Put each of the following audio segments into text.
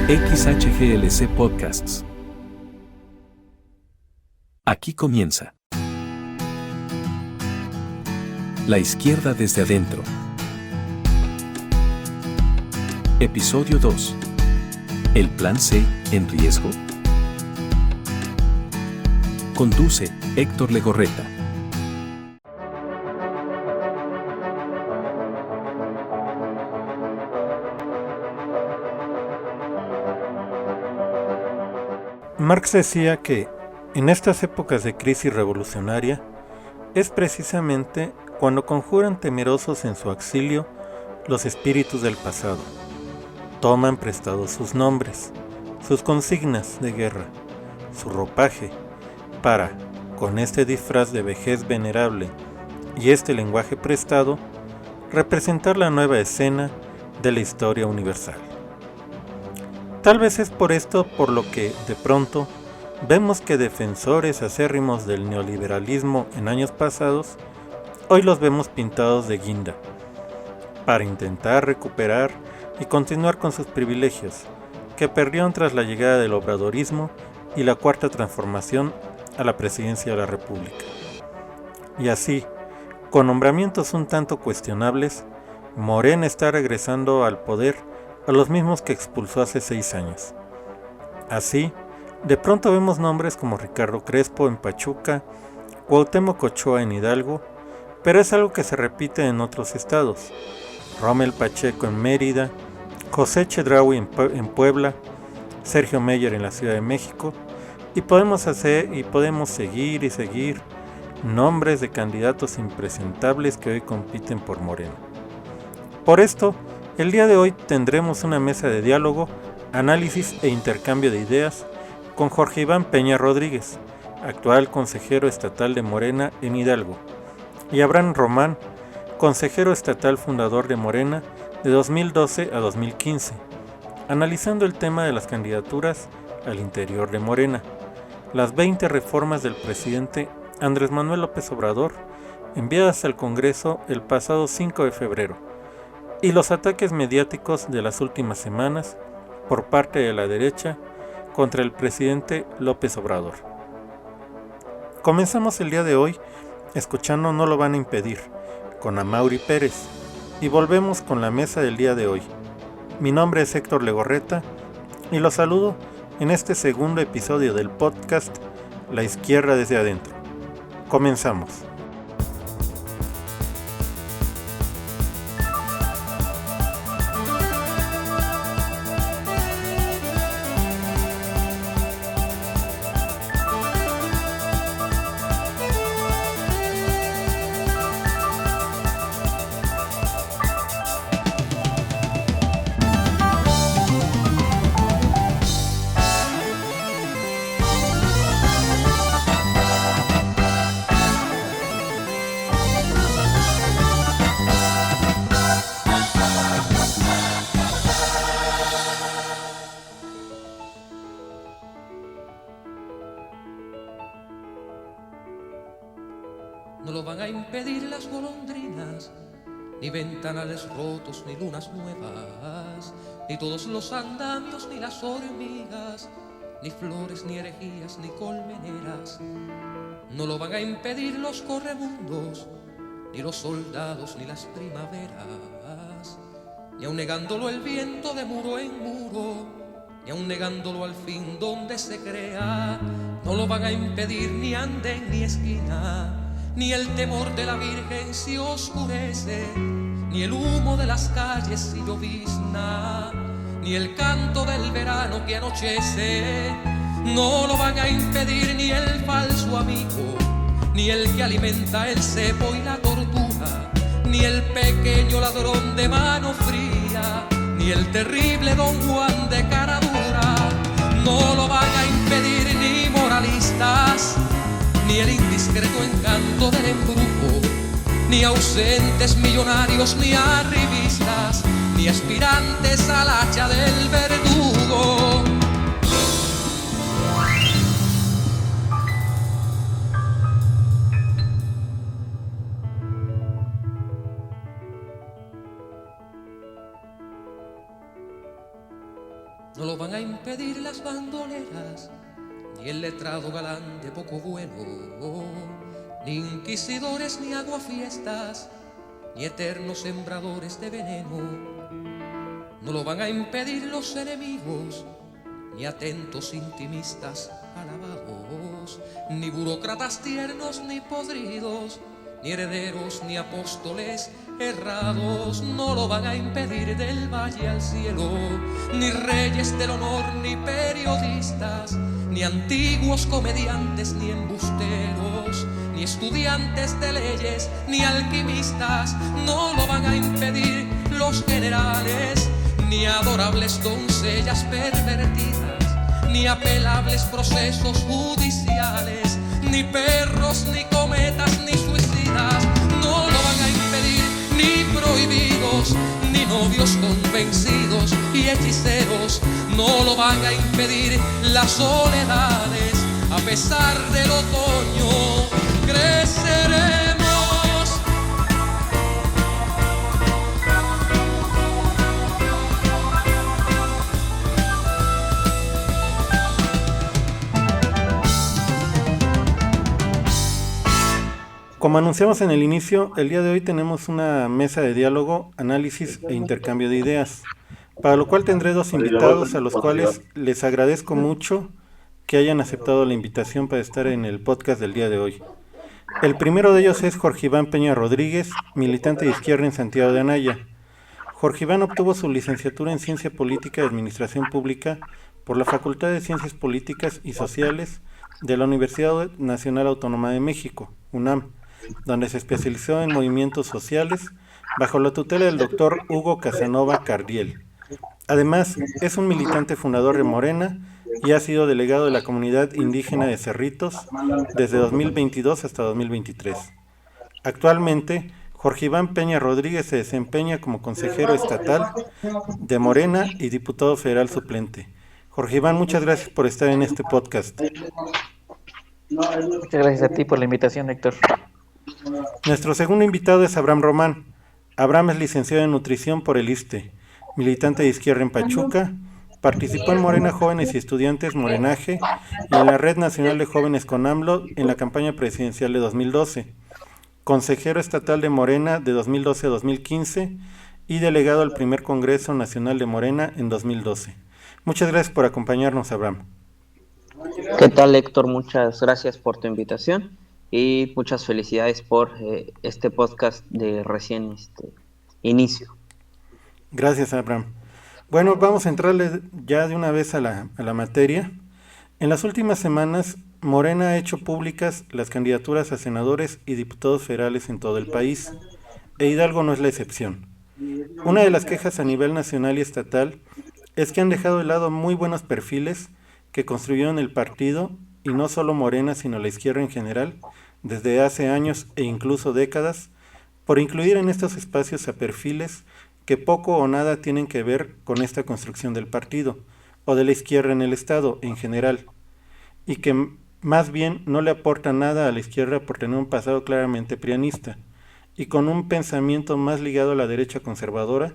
XHGLC Podcasts. Aquí comienza La izquierda desde adentro. Episodio 2. ¿El plan C en riesgo? Conduce Héctor Legorreta. Marx decía que en estas épocas de crisis revolucionaria es precisamente cuando conjuran temerosos en su auxilio los espíritus del pasado. Toman prestados sus nombres, sus consignas de guerra, su ropaje, para, con este disfraz de vejez venerable y este lenguaje prestado, representar la nueva escena de la historia universal. Tal vez es por esto por lo que, de pronto, vemos que defensores acérrimos del neoliberalismo en años pasados, hoy los vemos pintados de guinda, para intentar recuperar y continuar con sus privilegios, que perdieron tras la llegada del obradorismo y la cuarta transformación a la presidencia de la República. Y así, con nombramientos un tanto cuestionables, Morena está regresando al poder a los mismos que expulsó hace 6 años. Así, de pronto vemos nombres como Ricardo Crespo en Pachuca, Cuauhtémoc Ochoa en Hidalgo, pero es algo que se repite en otros estados. Rommel Pacheco en Mérida, José Chedraui en Puebla, Sergio Meyer en la Ciudad de México, y podemos seguir nombres de candidatos impresentables que hoy compiten por Morena. Por esto, el día de hoy tendremos una mesa de diálogo, análisis e intercambio de ideas con Jorge Iván Peña Rodríguez, actual consejero estatal de Morena en Hidalgo, y Abraham Román, consejero estatal fundador de Morena de 2012 a 2015, analizando el tema de las candidaturas al interior de Morena, las 20 reformas del presidente Andrés Manuel López Obrador enviadas al Congreso el pasado 5 de febrero, y los ataques mediáticos de las últimas semanas por parte de la derecha contra el presidente López Obrador. Comenzamos el día de hoy escuchando No lo van a impedir, con Amaury Pérez, y volvemos con la mesa del día de hoy. Mi nombre es Héctor Legorreta y los saludo en este segundo episodio del podcast La izquierda desde adentro. Comenzamos. No lo van a impedir las golondrinas, ni ventanales rotos, ni lunas nuevas, ni todos los andamios, ni las hormigas, ni flores, ni herejías, ni colmeneras. No lo van a impedir los correbundos, ni los soldados, ni las primaveras, ni aun negándolo el viento de muro en muro, ni aun negándolo al fin donde se crea. No lo van a impedir ni andén ni esquina, ni el temor de la Virgen si oscurece, ni el humo de las calles si llovizna, ni el canto del verano que anochece. No lo van a impedir ni el falso amigo, ni el que alimenta el cepo y la tortura, ni el pequeño ladrón de mano fría, ni el terrible Don Juan de cara dura. No lo van a impedir ni moralistas, ni el indiscreto encanto del embrujo, ni ausentes millonarios, ni arribistas, ni aspirantes al hacha del verdugo. no lo van a impedir las bandoleras, ni el letrado galán de poco vuelo, ni inquisidores, ni aguafiestas, ni eternos sembradores de veneno. No lo van a impedir los enemigos, ni atentos intimistas alabados, ni burócratas tiernos ni podridos, ni herederos ni apóstoles errados. No lo van a impedir del valle al cielo, ni reyes del honor, ni periodistas, ni antiguos comediantes, ni embusteros, ni estudiantes de leyes, ni alquimistas. No lo van a impedir los generales, ni adorables doncellas pervertidas, ni apelables procesos judiciales, ni perros, ni cometas, ni suicidas. No lo van a impedir ni prohibidos, ni novios convencidos y hechiceros. No lo van a impedir las soledades. A pesar del otoño creceremos. Como anunciamos en el inicio, el día de hoy tenemos una mesa de diálogo, análisis e intercambio de ideas, para lo cual tendré dos invitados a los cuales les agradezco mucho que hayan aceptado la invitación para estar en el podcast del día de hoy. El primero de ellos es Jorge Iván Peña Rodríguez, militante de izquierda en Santiago de Anaya. Jorge Iván obtuvo su licenciatura en Ciencia Política y Administración Pública por la Facultad de Ciencias Políticas y Sociales de la Universidad Nacional Autónoma de México, UNAM, donde se especializó en movimientos sociales bajo la tutela del doctor Hugo Casanova Cardiel. Además, es un militante fundador de Morena y ha sido delegado de la comunidad indígena de Cerritos desde 2022 hasta 2023. Actualmente, Jorge Iván Peña Rodríguez se desempeña como consejero estatal de Morena y diputado federal suplente. Jorge Iván, muchas gracias por estar en este podcast. Muchas gracias a ti por la invitación, Héctor. Nuestro segundo invitado es Abraham Román. Abraham es licenciado en nutrición por el ISSSTE, militante de izquierda en Pachuca, participó en Morena Jóvenes y Estudiantes Morenaje y en la Red Nacional de Jóvenes con AMLO en la campaña presidencial de 2012, consejero estatal de Morena de 2012 a 2015 y delegado al primer Congreso Nacional de Morena en 2012. Muchas gracias por acompañarnos, Abraham. ¿Qué tal, Héctor? Muchas gracias por tu invitación y muchas felicidades por este podcast de recién inicio. Gracias, Abraham. Bueno, vamos a entrarle ya de una vez a la materia. En las últimas semanas, Morena ha hecho públicas las candidaturas a senadores y diputados federales en todo el país, e Hidalgo no es la excepción. Una de las quejas a nivel nacional y estatal es que han dejado de lado muy buenos perfiles que construyeron el partido, y no solo Morena, sino la izquierda en general, desde hace años e incluso décadas, por incluir en estos espacios a perfiles que poco o nada tienen que ver con esta construcción del partido, o de la izquierda en el Estado en general, y que más bien no le aporta nada a la izquierda por tener un pasado claramente prianista, y con un pensamiento más ligado a la derecha conservadora,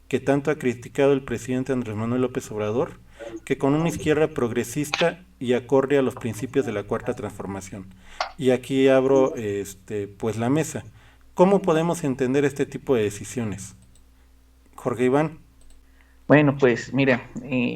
que tanto ha criticado el presidente Andrés Manuel López Obrador, que con una izquierda progresista y acorde a los principios de la Cuarta Transformación. Y aquí abro pues la mesa. ¿Cómo podemos entender este tipo de decisiones? Jorge Iván. Bueno, pues mira,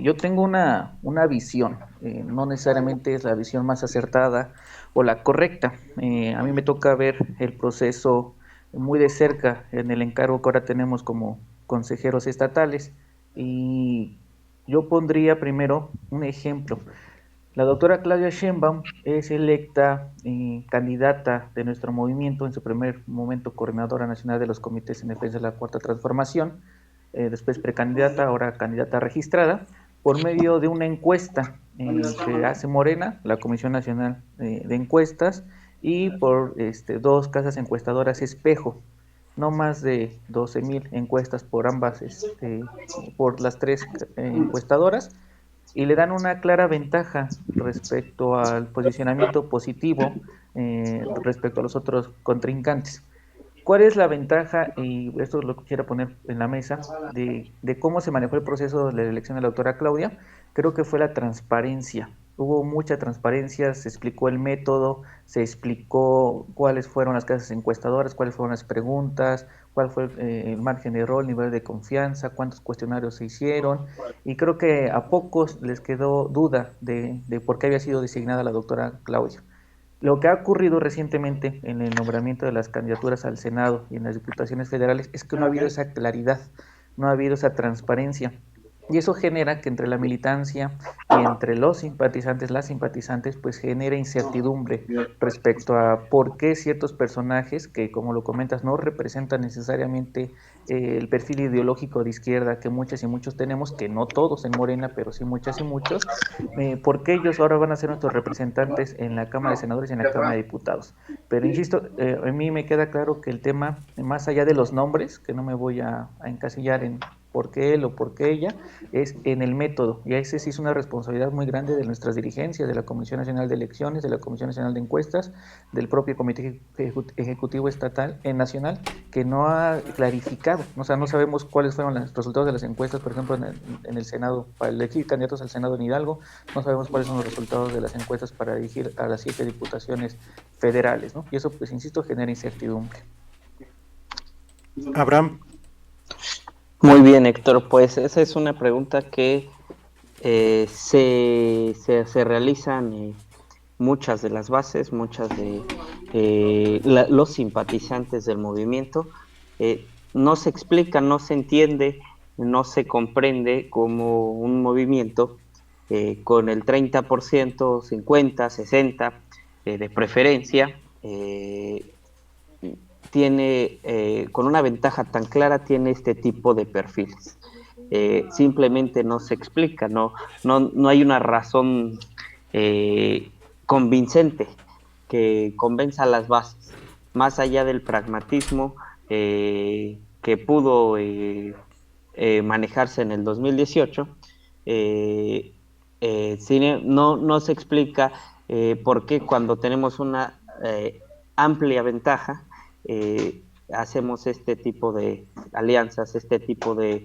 yo tengo una visión, no necesariamente es la visión más acertada o la correcta. A mí me toca ver el proceso muy de cerca en el encargo que ahora tenemos como consejeros estatales, y yo pondría primero un ejemplo. La doctora Claudia Sheinbaum es electa candidata de nuestro movimiento, en su primer momento coordinadora nacional de los comités en defensa de la Cuarta Transformación, después precandidata, ahora candidata registrada, por medio de una encuesta que hace Morena, la Comisión Nacional de Encuestas, y por dos casas encuestadoras espejo. No más de 12,000 encuestas por ambas, por las tres encuestadoras, y le dan una clara ventaja respecto al posicionamiento positivo respecto a los otros contrincantes. ¿Cuál es la ventaja? Y esto lo quisiera poner en la mesa, de cómo se manejó el proceso de la elección de la doctora Claudia. creo que fue la transparencia. Hubo mucha transparencia, se explicó el método, se explicó cuáles fueron las casas encuestadoras, cuáles fueron las preguntas, cuál fue el margen de error, nivel de confianza, cuántos cuestionarios se hicieron, y creo que a pocos les quedó duda de por qué había sido designada la doctora Claudia. Lo que ha ocurrido recientemente en el nombramiento de las candidaturas al Senado y en las diputaciones federales es que no ha habido esa claridad, no ha habido esa transparencia. Y eso genera que entre la militancia y entre los simpatizantes, las simpatizantes, pues genera incertidumbre respecto a por qué ciertos personajes que, como lo comentas, no representan necesariamente el perfil ideológico de izquierda que muchas y muchos tenemos, que no todos en Morena, pero sí muchas y muchos, por qué ellos ahora van a ser nuestros representantes en la Cámara de Senadores y en la Cámara de Diputados. Pero insisto, a mí me queda claro que el tema, más allá de los nombres, que no me voy a encasillar en por qué él o por qué ella, es en el método, y ese sí es una responsabilidad muy grande de nuestras dirigencias, de la Comisión Nacional de Elecciones, de la Comisión Nacional de Encuestas, del propio Comité Ejecutivo Estatal, nacional, que no ha clarificado, o sea, no sabemos cuáles fueron los resultados de las encuestas, por ejemplo, en el Senado, para elegir candidatos al Senado en Hidalgo, no sabemos cuáles son los resultados de las encuestas para elegir a las 7 diputaciones federales, ¿no? Y eso, pues, insisto, genera incertidumbre. Abraham. Muy bien, Héctor, pues esa es una pregunta que se realizan muchas de las bases, muchas de los simpatizantes del movimiento. No se explica, no se entiende, no se comprende cómo un movimiento con el 30%, 50, 60 de preferencia, tiene, con una ventaja tan clara, tiene este tipo de perfiles. Simplemente no se explica, no hay una razón convincente que convenza a las bases, más allá del pragmatismo que pudo manejarse en el 2018. No se explica por qué cuando tenemos una amplia ventaja hacemos este tipo de alianzas, este tipo de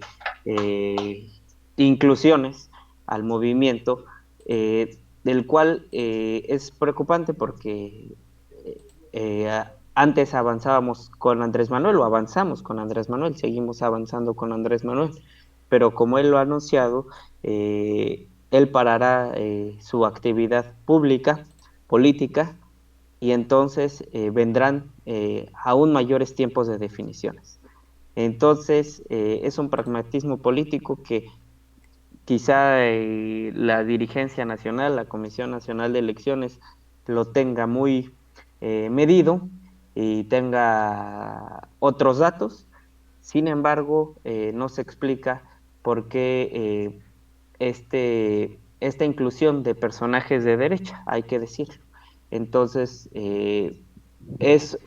inclusiones al movimiento, del cual es preocupante porque antes avanzábamos con Andrés Manuel, o avanzamos con Andrés Manuel, seguimos avanzando con Andrés Manuel, pero como él lo ha anunciado, él parará su actividad pública, política, y entonces vendrán aún mayores tiempos de definiciones. Entonces, es un pragmatismo político que quizá la dirigencia nacional, la Comisión Nacional de Elecciones, lo tenga muy medido y tenga otros datos. Sin embargo, no se explica por qué esta inclusión de personajes de derecha, hay que decirlo. Entonces, es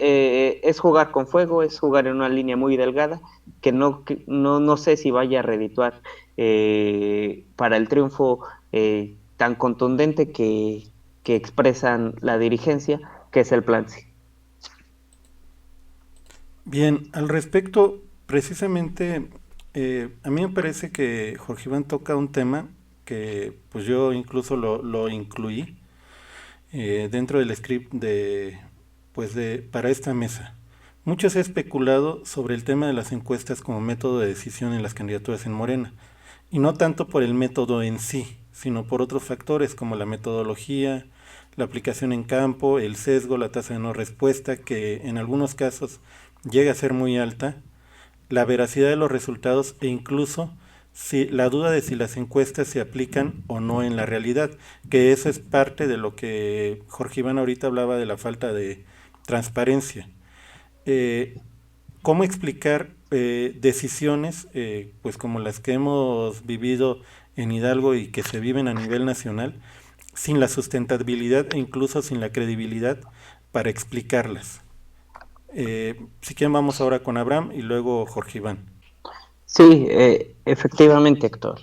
jugar con fuego, es jugar en una línea muy delgada que no sé si vaya a redituar para el triunfo tan contundente que expresan la dirigencia, que es el plan C. Bien, al respecto, precisamente, a mí me parece que Jorge Iván toca un tema que pues yo incluso lo incluí dentro del script para esta mesa. Mucho se ha especulado sobre el tema de las encuestas como método de decisión en las candidaturas en Morena, y no tanto por el método en sí, sino por otros factores como la metodología, la aplicación en campo, el sesgo, la tasa de no respuesta, que en algunos casos llega a ser muy alta, la veracidad de los resultados e incluso la duda de si las encuestas se aplican o no en la realidad, que eso es parte de lo que Jorge Iván ahorita hablaba de la falta de transparencia. ¿Cómo explicar decisiones pues como las que hemos vivido en Hidalgo y que se viven a nivel nacional sin la sustentabilidad e incluso sin la credibilidad para explicarlas? Si quieren vamos ahora con Abraham y luego Jorge Iván. Sí, efectivamente, Héctor.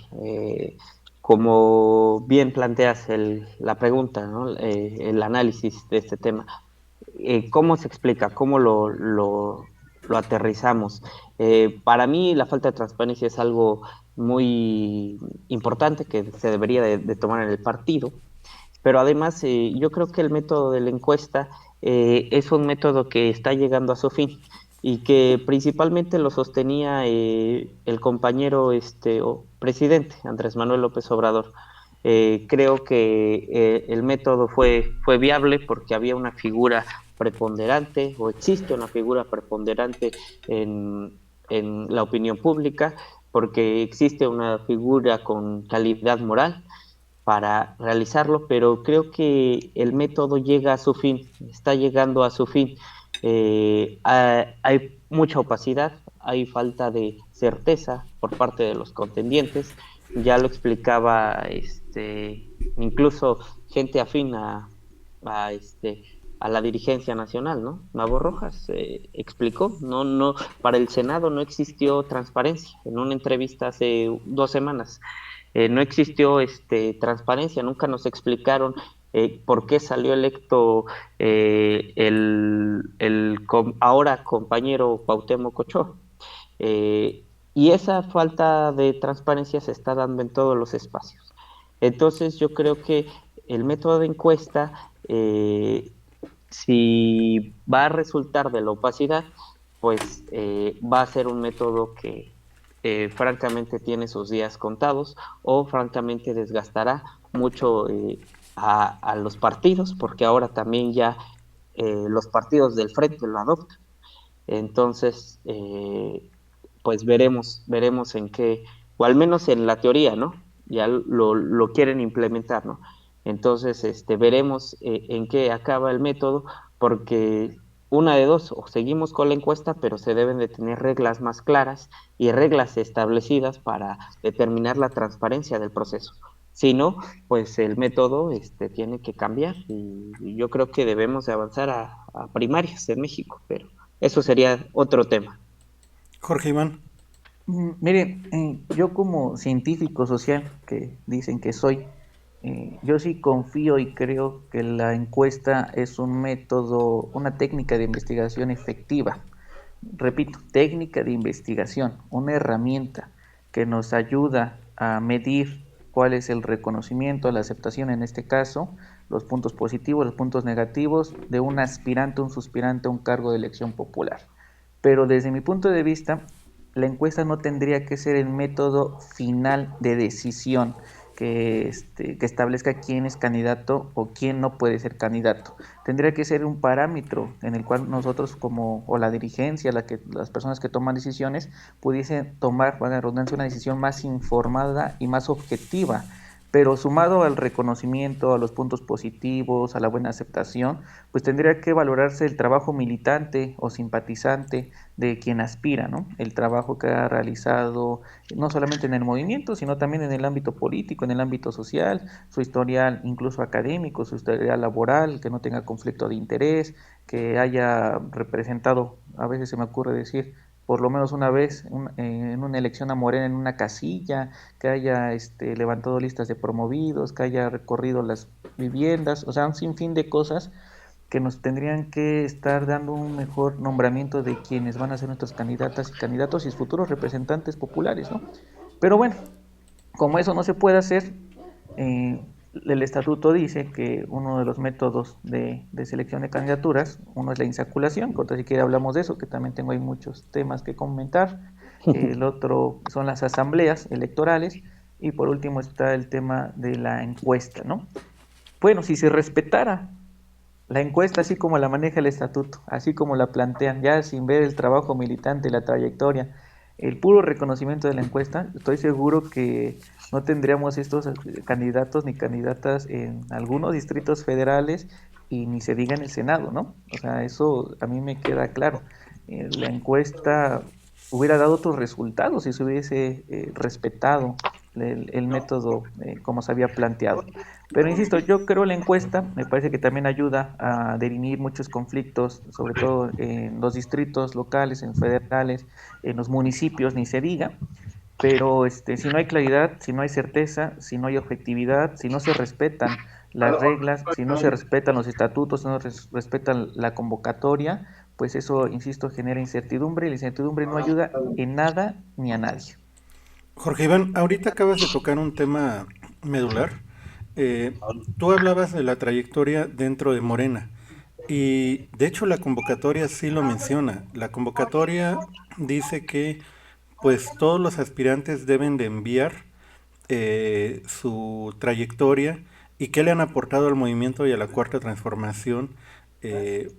Como bien planteas la pregunta, ¿no? El análisis de este tema, ¿cómo se explica? ¿Cómo lo lo aterrizamos. Para mí la falta de transparencia es algo muy importante que se debería de tomar en el partido, pero además yo creo que el método de la encuesta es un método que está llegando a su fin y que principalmente lo sostenía el compañero o presidente Andrés Manuel López Obrador. Creo que el método fue viable porque había una figura preponderante o existe una figura preponderante en la opinión pública, porque existe una figura con calidad moral para realizarlo, pero creo que el método llega a su fin, está llegando a su fin. Hay mucha opacidad, hay falta de certeza por parte de los contendientes, ya lo explicaba incluso gente afín a, este, a la dirigencia nacional, ¿no? Nabo Rojas explicó, no, para el Senado no existió transparencia. En una entrevista hace 2 semanas, no existió transparencia, nunca nos explicaron por qué salió electo ahora compañero Cuauhtémoc Ochoa. Y esa falta de transparencia se está dando en todos los espacios. Entonces yo creo que el método de encuesta, si va a resultar de la opacidad, pues va a ser un método que francamente tiene sus días contados o francamente desgastará mucho a los partidos, porque ahora también ya los partidos del frente lo adoptan. Entonces, pues veremos en qué, o al menos en la teoría, ¿no? Ya lo quieren implementar, ¿no? Entonces, veremos en qué acaba el método, porque una de dos, o seguimos con la encuesta, pero se deben de tener reglas más claras y reglas establecidas para determinar la transparencia del proceso. Si no, pues el método tiene que cambiar y yo creo que debemos de avanzar a primarias en México, pero eso sería otro tema. Jorge Iván. Mire, yo como científico social, que dicen que soy, yo sí confío y creo que la encuesta es un método, una técnica de investigación efectiva. Repito, técnica de investigación, una herramienta que nos ayuda a medir cuál es el reconocimiento, la aceptación en este caso, los puntos positivos, los puntos negativos de un aspirante, un suspirante a un cargo de elección popular. Pero desde mi punto de vista, la encuesta no tendría que ser el método final de decisión que establezca quién es candidato o quién no puede ser candidato. Tendría que ser un parámetro en el cual nosotros o la dirigencia, las personas que toman decisiones, pudiesen tomar, para la redundancia, una decisión más informada y más objetiva. Pero sumado al reconocimiento, a los puntos positivos, a la buena aceptación, pues tendría que valorarse el trabajo militante o simpatizante de quien aspira, ¿no? El trabajo que ha realizado no solamente en el movimiento, sino también en el ámbito político, en el ámbito social, su historial incluso académico, su historial laboral, que no tenga conflicto de interés, que haya representado, a veces se me ocurre decir, por lo menos una vez en una elección a Morena en una casilla, que haya levantado listas de promovidos, que haya recorrido las viviendas, o sea, un sinfín de cosas que nos tendrían que estar dando un mejor nombramiento de quienes van a ser nuestros candidatas y candidatos y futuros representantes populares, ¿no? Pero bueno, como eso no se puede hacer, el estatuto dice que uno de los métodos de selección de candidaturas, uno es la insaculación, que si quiere hablamos de eso, que también tengo ahí muchos temas que comentar. El otro son las asambleas electorales y por último está el tema de la encuesta, ¿no? Bueno, si se respetara la encuesta así como la maneja el estatuto, así como la plantean, ya sin ver el trabajo militante, la trayectoria, el puro reconocimiento de la encuesta, estoy seguro que no tendríamos estos candidatos ni candidatas en algunos distritos federales y ni se diga en el Senado, ¿no? O sea, eso a mí me queda claro. La encuesta hubiera dado otros resultados si se hubiese respetado el método como se había planteado. Pero insisto, yo creo la encuesta me parece que también ayuda a dirimir muchos conflictos, sobre todo en los distritos locales, en federales, en los municipios, ni se diga. Pero si no hay claridad, si no hay certeza, si no hay objetividad, si no se respetan las reglas, si no se respetan los estatutos, si no se respetan la convocatoria, pues eso, insisto, genera incertidumbre y la incertidumbre no ayuda en nada ni a nadie. Jorge Iván, ahorita acabas de tocar un tema medular. Eh, Tú hablabas de la trayectoria dentro de Morena y de hecho la convocatoria sí lo menciona. La convocatoria dice que pues todos los aspirantes deben de enviar su trayectoria y qué le han aportado al movimiento y a la cuarta transformación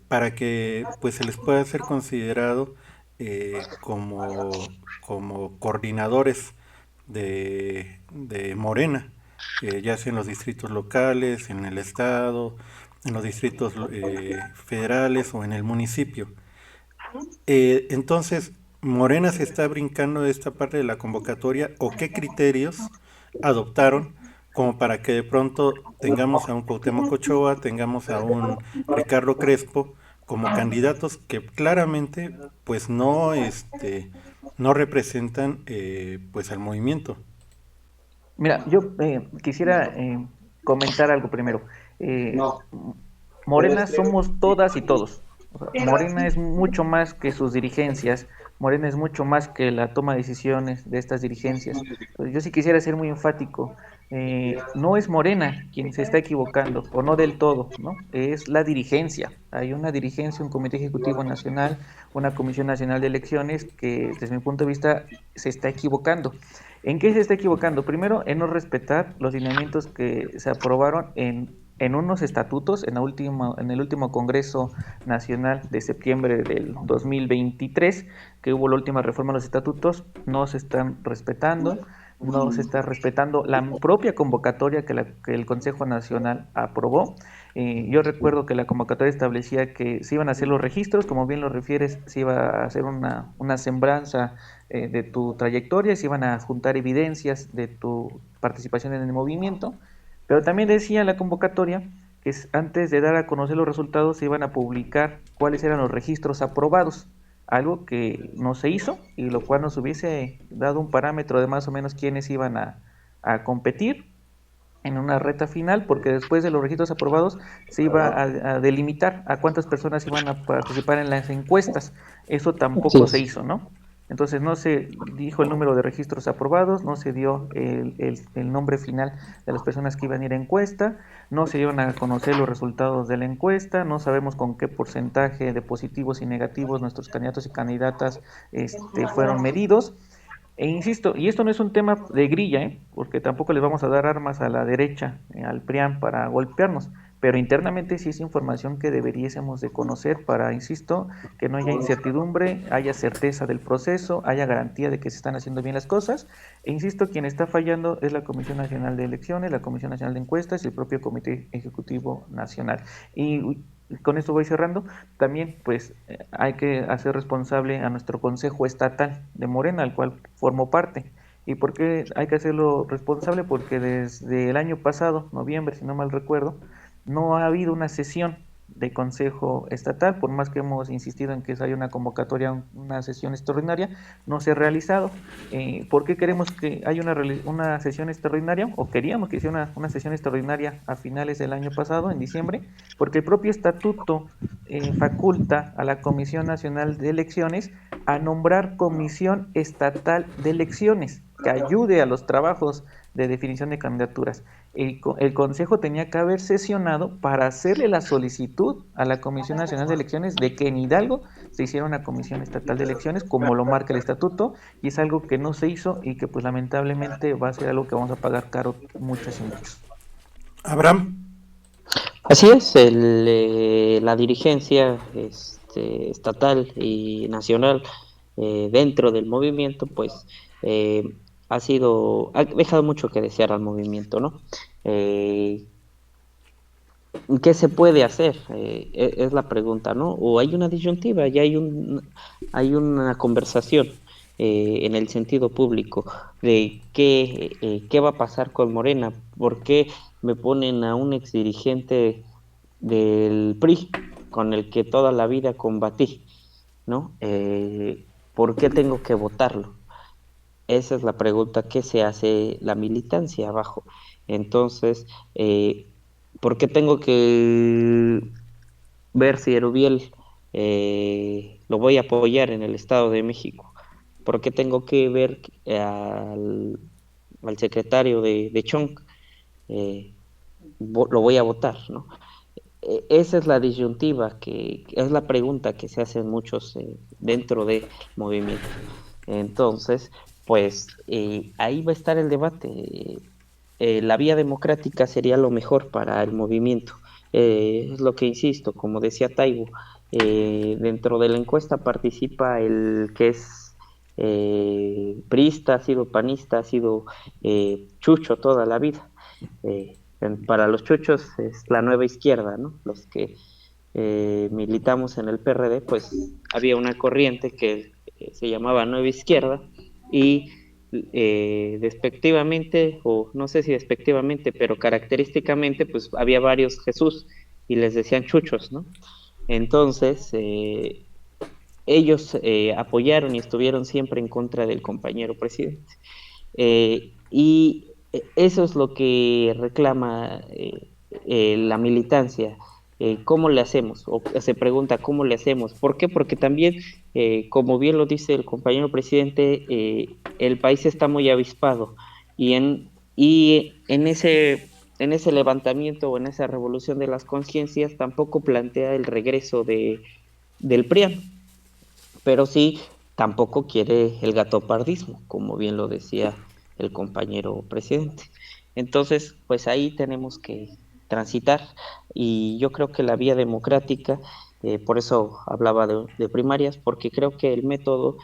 para que pues se les pueda ser considerado como coordinadores de Morena, ya sea en los distritos locales, en el estado, en los distritos federales o en el municipio. Entonces, Morena se está brincando de esta parte de la convocatoria o qué criterios adoptaron como para que de pronto tengamos a un Cuauhtémoc Ochoa, tengamos a un Ricardo Crespo como candidatos que claramente pues no no representan pues al movimiento. Mira, yo quisiera comentar algo primero. Morena somos todas y todos. O sea, Morena es mucho más que sus dirigencias, Morena es mucho más que la toma de decisiones de estas dirigencias. Entonces, yo sí quisiera ser muy enfático. No es Morena quien se está equivocando, o no del todo, ¿no? Es la dirigencia. Hay una dirigencia, un comité ejecutivo nacional, una comisión nacional de elecciones que, desde mi punto de vista, se está equivocando. ¿En qué se está equivocando? Primero, en no respetar los lineamientos que se aprobaron en unos estatutos en el último Congreso Nacional de septiembre del 2023, que hubo la última reforma a los estatutos. No se están respetando, no se está respetando la propia convocatoria que el Consejo Nacional aprobó. Yo recuerdo que la convocatoria establecía que se iban a hacer los registros, como bien lo refieres, se iba a hacer una semblanza de tu trayectoria, se iban a juntar evidencias de tu participación en el movimiento, pero también decía la convocatoria que antes de dar a conocer los resultados se iban a publicar cuáles eran los registros aprobados, algo que no se hizo y lo cual nos hubiese dado un parámetro de más o menos quiénes iban a competir en una reta final, porque después de los registros aprobados se iba a delimitar a cuántas personas iban a participar en las encuestas. Eso tampoco se hizo, ¿no? Entonces no se dijo el número de registros aprobados, no se dio el nombre final de las personas que iban a ir a encuesta, no se dieron a conocer los resultados de la encuesta, no sabemos con qué porcentaje de positivos y negativos nuestros candidatos y candidatas fueron medidos. E insisto, y esto no es un tema de grilla, porque tampoco les vamos a dar armas a la derecha, al PRIAN, para golpearnos, pero internamente sí es información que deberíamos de conocer para, insisto, que no haya incertidumbre, haya certeza del proceso, haya garantía de que se están haciendo bien las cosas. E insisto, quien está fallando es la Comisión Nacional de Elecciones, la Comisión Nacional de Encuestas y el propio Comité Ejecutivo Nacional. Y con esto voy cerrando. También pues hay que hacer responsable a nuestro Consejo Estatal de Morena, al cual formo parte. ¿Y por qué hay que hacerlo responsable? Porque desde el año pasado, noviembre, si no mal recuerdo, no ha habido una sesión de Consejo Estatal, por más que hemos insistido en que haya una convocatoria, una sesión extraordinaria, no se ha realizado. ¿Por qué queremos que haya una sesión extraordinaria? O queríamos que hiciera una sesión extraordinaria a finales del año pasado, en diciembre, porque el propio estatuto faculta a la Comisión Nacional de Elecciones a nombrar Comisión Estatal de Elecciones, que ayude a los trabajos de definición de candidaturas. El Consejo tenía que haber sesionado para hacerle la solicitud a la Comisión Nacional de Elecciones de que en Hidalgo se hiciera una Comisión Estatal de Elecciones, como lo marca el estatuto, y es algo que no se hizo y que pues lamentablemente va a ser algo que vamos a pagar caro muchos y muchos. Abraham. Así es, la dirigencia estatal y nacional dentro del movimiento, pues ha dejado mucho que desear al movimiento, ¿no? ¿Qué se puede hacer? Es la pregunta, ¿no? O hay una disyuntiva, ya hay una conversación en el sentido público de qué va a pasar con Morena, por qué me ponen a un exdirigente del PRI con el que toda la vida combatí, ¿no? ¿Por qué tengo que votarlo? Esa es la pregunta que se hace la militancia abajo. Entonces, ¿por qué tengo que ver si Erubiel lo voy a apoyar en el Estado de México. ¿Por qué tengo que ver al secretario de Chong? Eh, lo voy a votar, ¿no? Esa es la disyuntiva, que es la pregunta que se hacen muchos dentro del movimiento. Entonces, pues ahí va a estar el debate. La vía democrática sería lo mejor para el movimiento. Es lo que insisto, como decía Taibo, dentro de la encuesta participa el que es priista, ha sido panista, ha sido chucho toda la vida. Para los chuchos es la nueva izquierda, ¿no? Los que militamos en el PRD, pues había una corriente que se llamaba Nueva Izquierda y despectivamente, o no sé si despectivamente, pero característicamente, pues había varios Jesús y les decían chuchos, ¿no? Entonces, ellos apoyaron y estuvieron siempre en contra del compañero presidente. Y eso es lo que reclama la militancia. ¿Cómo le hacemos? O se pregunta, ¿cómo le hacemos? ¿Por qué? Porque también, como bien lo dice el compañero presidente, el país está muy avispado y en ese levantamiento o en esa revolución de las conciencias tampoco plantea el regreso del PRIAN, pero sí tampoco quiere el gatopardismo, como bien lo decía el compañero presidente. Entonces, pues ahí tenemos que transitar y yo creo que la vía democrática, por eso hablaba de primarias, porque creo que el método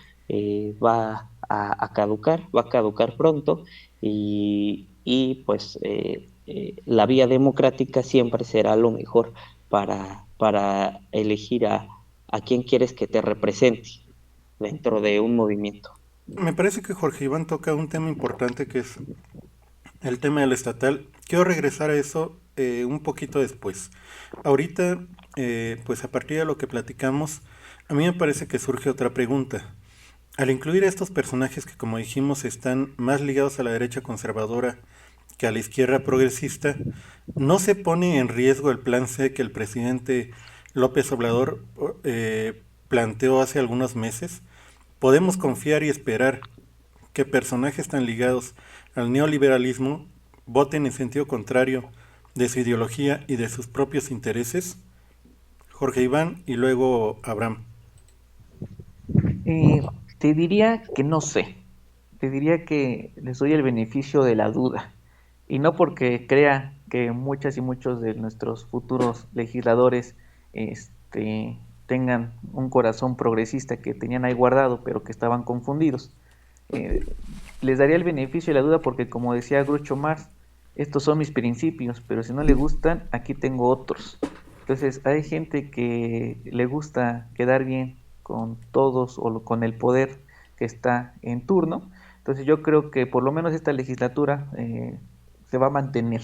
va a caducar pronto y pues la vía democrática siempre será lo mejor para elegir a quién quieres que te represente dentro de un movimiento. Me parece que Jorge Iván toca un tema importante que es el tema del estatal. Quiero regresar a eso un poquito después. Ahorita, pues a partir de lo que platicamos, a mí me parece que surge otra pregunta. Al incluir a estos personajes que, como dijimos, están más ligados a la derecha conservadora que a la izquierda progresista, ¿no se pone en riesgo el plan C que el presidente López Obrador planteó hace algunos meses? ¿Podemos confiar y esperar que personajes tan ligados al neoliberalismo voten en sentido contrario de su ideología y de sus propios intereses? Jorge Iván y luego Abraham. Eh, Te diría que no sé, te diría que les doy el beneficio de la duda, y no porque crea que muchas y muchos de nuestros futuros legisladores tengan un corazón progresista que tenían ahí guardado, pero que estaban confundidos. Eh, Les daría el beneficio de la duda porque, como decía Groucho Marx, estos son mis principios, pero si no le gustan, aquí tengo otros. Entonces, hay gente que le gusta quedar bien con todos o con el poder que está en turno. Entonces, yo creo que por lo menos esta legislatura se va a mantener.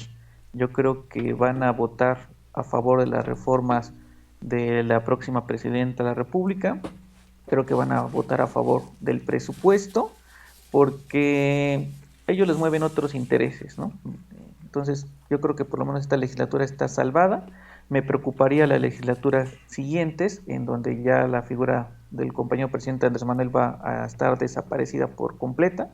Yo creo que van a votar a favor de las reformas de la próxima presidenta de la República. Creo que van a votar a favor del presupuesto porque ellos les mueven otros intereses, ¿no? Entonces, yo creo que por lo menos esta legislatura está salvada. Me preocuparía las legislaturas siguientes, en donde ya la figura del compañero presidente Andrés Manuel va a estar desaparecida por completa.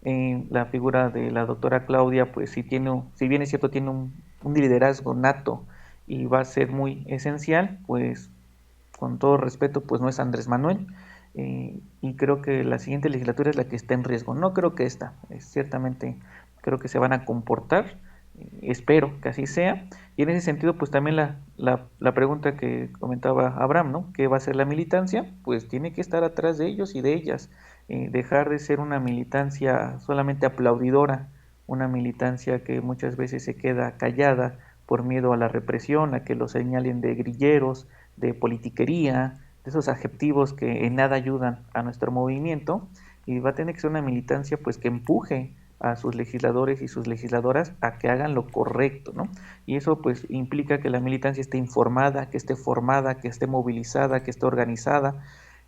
La figura de la doctora Claudia, pues si bien es cierto, tiene un liderazgo nato y va a ser muy esencial, pues con todo respeto, pues no es Andrés Manuel. Y creo que la siguiente legislatura es la que está en riesgo. No creo que esta, ciertamente creo que se van a comportar, espero que así sea. Y en ese sentido, pues también la pregunta que comentaba Abraham, ¿no? ¿Qué va a ser la militancia? Pues tiene que estar atrás de ellos y de ellas, dejar de ser una militancia solamente aplaudidora, una militancia que muchas veces se queda callada por miedo a la represión, a que lo señalen de grilleros, de politiquería, de esos adjetivos que en nada ayudan a nuestro movimiento, y va a tener que ser una militancia pues que empuje a sus legisladores y sus legisladoras a que hagan lo correcto, ¿no? Y eso pues implica que la militancia esté informada, que esté formada, que esté movilizada, que esté organizada,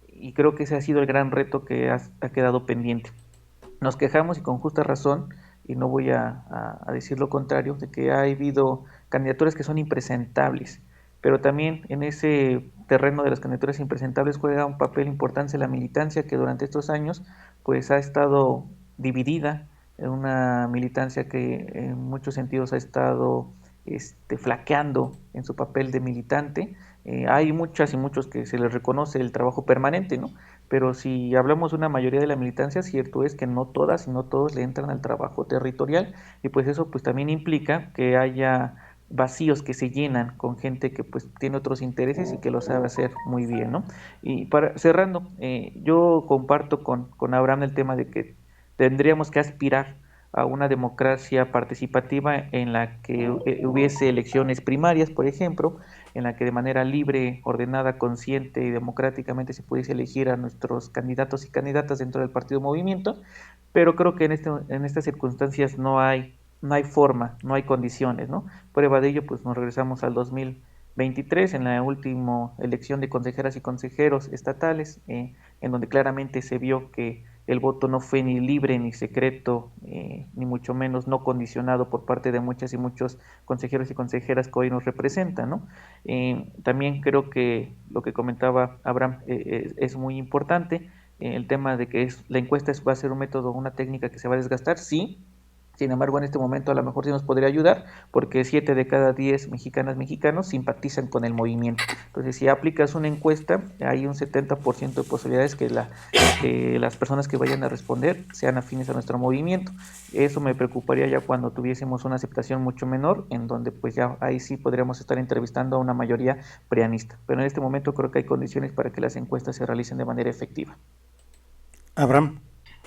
y creo que ese ha sido el gran reto que ha quedado pendiente. Nos quejamos y con justa razón, y no voy a decir lo contrario, de que ha habido candidaturas que son impresentables, pero también en ese terreno de las candidaturas impresentables juega un papel importante la militancia, que durante estos años pues ha estado dividida, en una militancia que en muchos sentidos ha estado flaqueando en su papel de militante. Hay muchas y muchos que se les reconoce el trabajo permanente, ¿no? Pero si hablamos de una mayoría de la militancia, cierto es que no todas y no todos le entran al trabajo territorial, y pues eso pues también implica que haya vacíos que se llenan con gente que pues tiene otros intereses y que lo sabe hacer muy bien, ¿no? Y para cerrando, yo comparto con Abraham el tema de que tendríamos que aspirar a una democracia participativa en la que hubiese elecciones primarias, por ejemplo, en la que de manera libre, ordenada, consciente y democráticamente se pudiese elegir a nuestros candidatos y candidatas dentro del partido Movimiento, pero creo que en estas circunstancias no hay forma, no hay condiciones, ¿no? Prueba de ello, pues nos regresamos al 2023, en la última elección de consejeras y consejeros estatales, en donde claramente se vio que el voto no fue ni libre ni secreto, ni mucho menos no condicionado por parte de muchas y muchos consejeros y consejeras que hoy nos representan, ¿no? También creo que lo que comentaba Abraham es muy importante, el tema de que la encuesta va a ser un método, una técnica que se va a desgastar, sí. Sin embargo, en este momento a lo mejor sí nos podría ayudar, porque 7 de cada 10 mexicanas, mexicanos simpatizan con el movimiento. Entonces, si aplicas una encuesta, hay un 70% de posibilidades que las personas que vayan a responder sean afines a nuestro movimiento. Eso me preocuparía ya cuando tuviésemos una aceptación mucho menor, en donde pues ya ahí sí podríamos estar entrevistando a una mayoría prianista. Pero en este momento creo que hay condiciones para que las encuestas se realicen de manera efectiva. Abraham.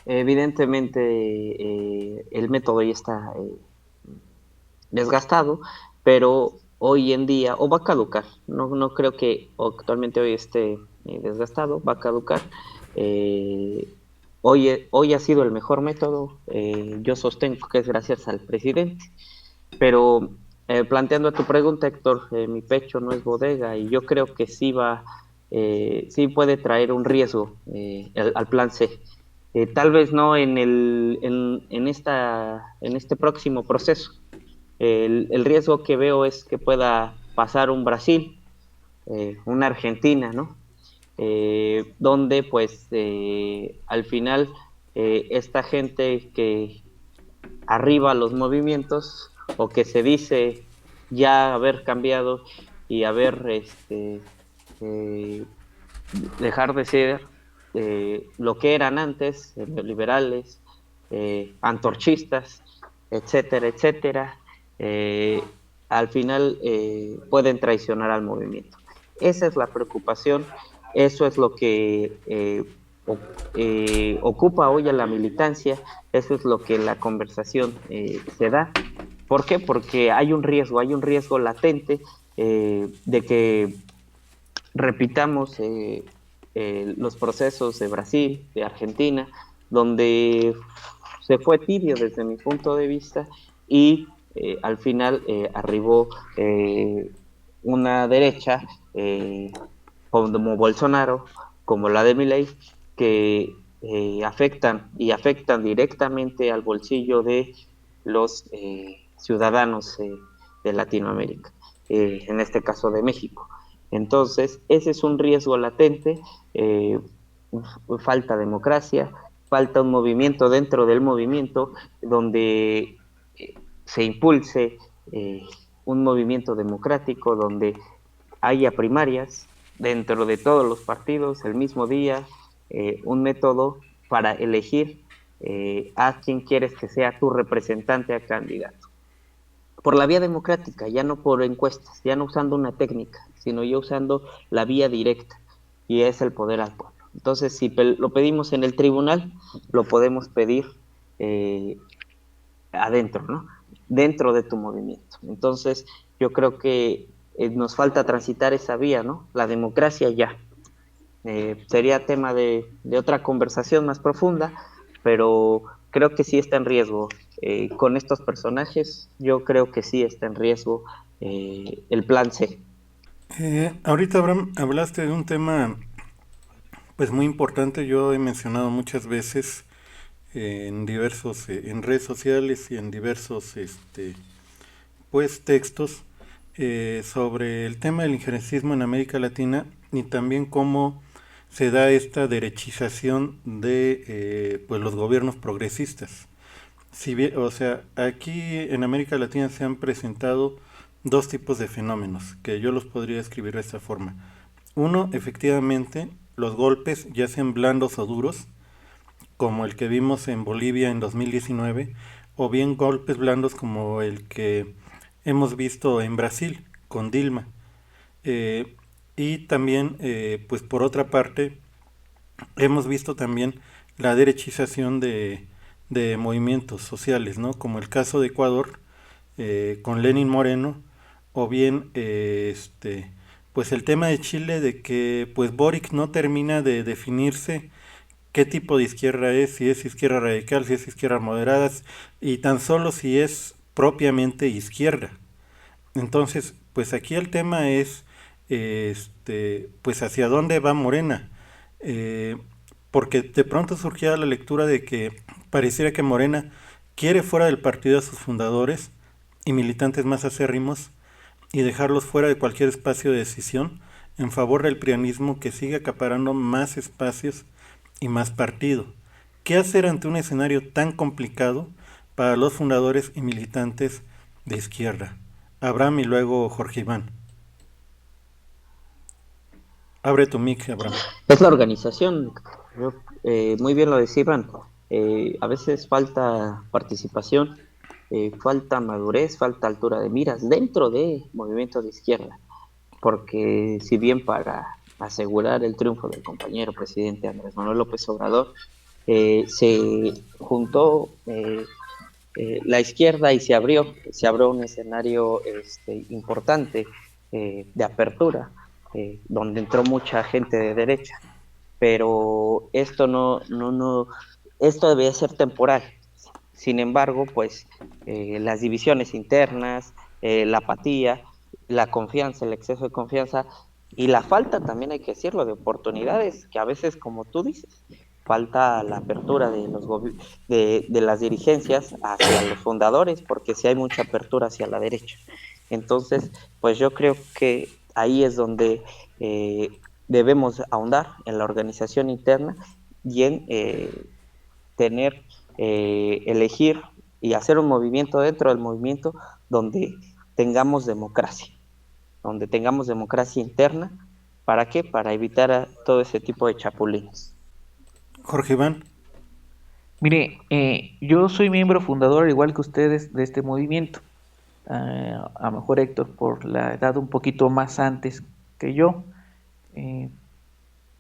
Evidentemente, el método ya está desgastado, pero hoy en día, o va a caducar, no creo que actualmente hoy esté desgastado, va a caducar. Hoy ha sido el mejor método, yo sostengo que es gracias al presidente, pero planteando a tu pregunta, Héctor, mi pecho no es bodega, y yo creo que sí sí puede traer un riesgo al plan C. Tal vez no en este próximo proceso. El riesgo que veo es que pueda pasar un Brasil, una Argentina, ¿no? Donde pues al final esta gente que arriba los movimientos, o que se dice ya haber cambiado y haber dejar de ser lo que eran antes, neoliberales, antorchistas, etcétera, etcétera, al final pueden traicionar al movimiento. Esa es la preocupación, eso es lo que ocupa hoy a la militancia, eso es lo que la conversación se da. ¿Por qué? Porque hay un riesgo latente de que repitamos los procesos de Brasil, de Argentina, donde se fue tibio desde mi punto de vista y al final arribó una derecha como Bolsonaro, como la de Milei, que afectan directamente al bolsillo de los ciudadanos de Latinoamérica, en este caso de México. Entonces, ese es un riesgo latente, falta democracia, falta un movimiento dentro del movimiento donde se impulse un movimiento democrático, donde haya primarias dentro de todos los partidos el mismo día, un método para elegir a quien quieres que sea tu representante a candidato. Por la vía democrática, ya no por encuestas, ya no usando una técnica, sino ya usando la vía directa, y es el poder al pueblo. Entonces, si lo pedimos en el tribunal, lo podemos pedir adentro, ¿no? Dentro de tu movimiento. Entonces, yo creo que nos falta transitar esa vía, ¿no? La democracia ya. Sería tema de otra conversación más profunda, pero creo que sí está en riesgo. Con estos personajes, yo creo que sí está en riesgo el plan C. Ahorita, Abraham, hablaste de un tema pues muy importante. Yo he mencionado muchas veces en redes sociales y en diversos pues textos sobre el tema del injerencismo en América Latina, y también cómo se da esta derechización de pues los gobiernos progresistas. Si bien, o sea, aquí en América Latina se han presentado dos tipos de fenómenos que yo los podría describir de esta forma. Uno, efectivamente, los golpes, ya sean blandos o duros, como el que vimos en Bolivia en 2019, o bien golpes blandos como el que hemos visto en Brasil con Dilma. Eh, y también, pues por otra parte, hemos visto también la derechización de movimientos sociales, ¿no? Como el caso de Ecuador con Lenin Moreno, o bien pues el tema de Chile de que pues Boric no termina de definirse qué tipo de izquierda es, si es izquierda radical, si es izquierda moderada, y tan solo si es propiamente izquierda. Entonces, pues aquí el tema es, pues hacia dónde va Morena, Eh, porque de pronto surgía la lectura de que pareciera que Morena quiere fuera del partido a sus fundadores y militantes más acérrimos y dejarlos fuera de cualquier espacio de decisión en favor del prianismo que sigue acaparando más espacios y más partido. ¿Qué hacer ante un escenario tan complicado para los fundadores y militantes de izquierda? Abraham y luego Jorge Iván. Abre tu mic, Abraham. Es la organización, muy bien lo decían, a veces falta participación, falta madurez, falta altura de miras dentro de movimientos de izquierda, porque si bien para asegurar el triunfo del compañero presidente Andrés Manuel López Obrador, se juntó la izquierda y se abrió un escenario importante de apertura, donde entró mucha gente de derecha, pero esto esto debía ser temporal. Sin embargo, pues las divisiones internas, la apatía, la confianza, el exceso de confianza y la falta, también hay que decirlo, de oportunidades, que a veces, como tú dices, falta la apertura de las dirigencias hacia los fundadores, porque sí hay mucha apertura hacia la derecha. Entonces, pues yo creo que ahí es donde debemos ahondar en la organización interna y en elegir y hacer un movimiento dentro del movimiento donde tengamos democracia interna. ¿Para qué? Para evitar todo ese tipo de chapulines. Jorge Iván. Mire, yo soy miembro fundador, al igual que ustedes, de este movimiento. A lo mejor Héctor por la edad un poquito más antes que yo,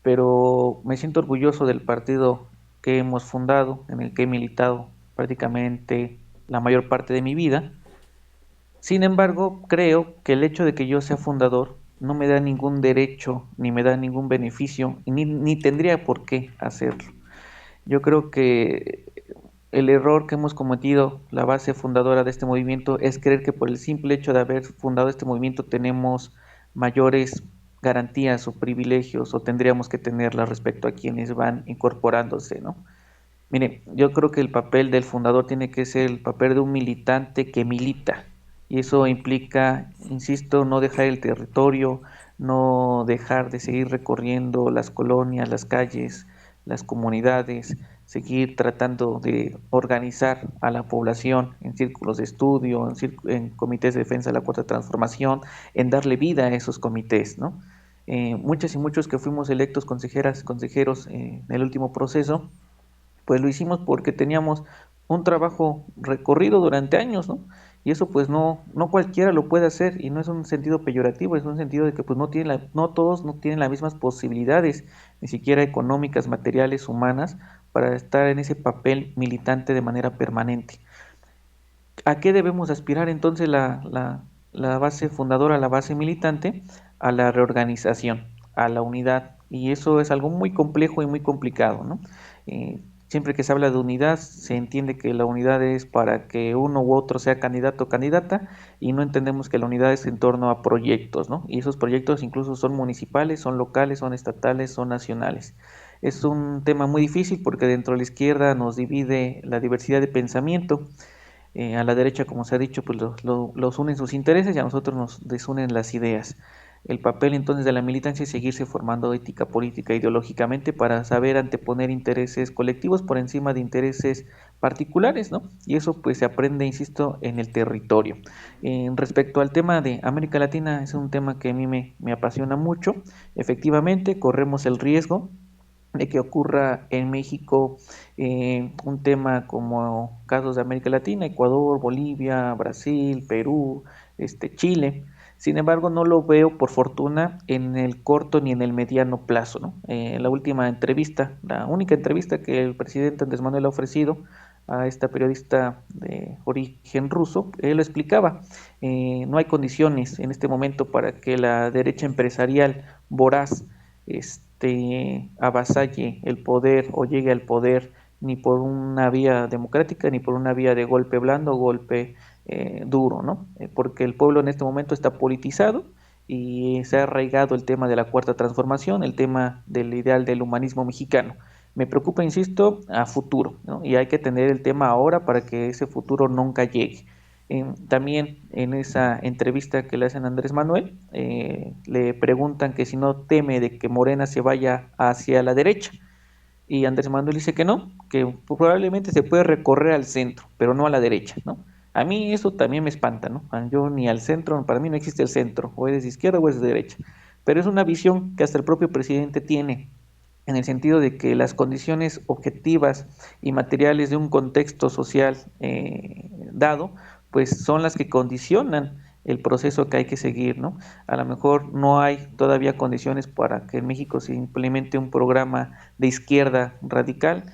pero me siento orgulloso del partido que hemos fundado, en el que he militado prácticamente la mayor parte de mi vida. Sin embargo, creo que el hecho de que yo sea fundador no me da ningún derecho, ni me da ningún beneficio, ni tendría por qué hacerlo. Yo creo que el error que hemos cometido, la base fundadora de este movimiento, es creer que por el simple hecho de haber fundado este movimiento tenemos mayores garantías o privilegios, o tendríamos que tenerlas respecto a quienes van incorporándose, ¿no? Mire, yo creo que el papel del fundador tiene que ser el papel de un militante que milita, y eso implica, insisto, no dejar el territorio, no dejar de seguir recorriendo las colonias, las calles, las comunidades, seguir tratando de organizar a la población en círculos de estudio, en comités de defensa de la Cuarta Transformación, en darle vida a esos comités, ¿no? Muchas y muchos que fuimos electos consejeros en el último proceso, pues lo hicimos porque teníamos un trabajo recorrido durante años, ¿no? Y eso pues no cualquiera lo puede hacer, y no es un sentido peyorativo, es un sentido de que pues no todos no tienen las mismas posibilidades, ni siquiera económicas, materiales, humanas, para estar en ese papel militante de manera permanente. ¿A qué debemos aspirar entonces la base fundadora, la base militante? A la reorganización, a la unidad, y eso es algo muy complejo y muy complicado, ¿no? Siempre que se habla de unidad, se entiende que la unidad es para que uno u otro sea candidato o candidata, y no entendemos que la unidad es en torno a proyectos, ¿no? Y esos proyectos incluso son municipales, son locales, son estatales, son nacionales. Es un tema muy difícil porque dentro de la izquierda nos divide la diversidad de pensamiento. A la derecha, como se ha dicho, pues los unen sus intereses, y a nosotros nos desunen las ideas. El papel entonces de la militancia es seguirse formando ética, política, ideológicamente para saber anteponer intereses colectivos por encima de intereses particulares, ¿no? Y eso pues se aprende, insisto, en el territorio. Respecto al tema de América Latina, es un tema que a mí me apasiona mucho. Efectivamente, corremos el riesgo de que ocurra en México un tema como casos de América Latina, Ecuador, Bolivia, Brasil, Perú, Chile. Sin embargo, no lo veo por fortuna en el corto ni en el mediano plazo, ¿no? La última entrevista, la única entrevista que el presidente Andrés Manuel ha ofrecido a esta periodista de origen ruso, él lo explicaba, no hay condiciones en este momento para que la derecha empresarial voraz avasalle el poder o llegue al poder ni por una vía democrática ni por una vía de golpe blando o golpe duro, ¿no? Porque el pueblo en este momento está politizado y se ha arraigado el tema de la cuarta transformación, el tema del ideal del humanismo mexicano. Me preocupa, insisto, a futuro, ¿no? Y hay que tener el tema ahora para que ese futuro nunca llegue. También en esa entrevista que le hacen a Andrés Manuel, le preguntan que si no teme de que Morena se vaya hacia la derecha, y Andrés Manuel dice que no, que probablemente se puede recorrer al centro, pero no a la derecha, ¿no? A mí eso también me espanta, ¿no? Yo ni al centro, para mí no existe el centro, o eres de izquierda o eres de derecha, pero es una visión que hasta el propio presidente tiene, en el sentido de que las condiciones objetivas y materiales de un contexto social dado, pues son las que condicionan el proceso que hay que seguir, ¿no? A lo mejor no hay todavía condiciones para que en México se implemente un programa de izquierda radical,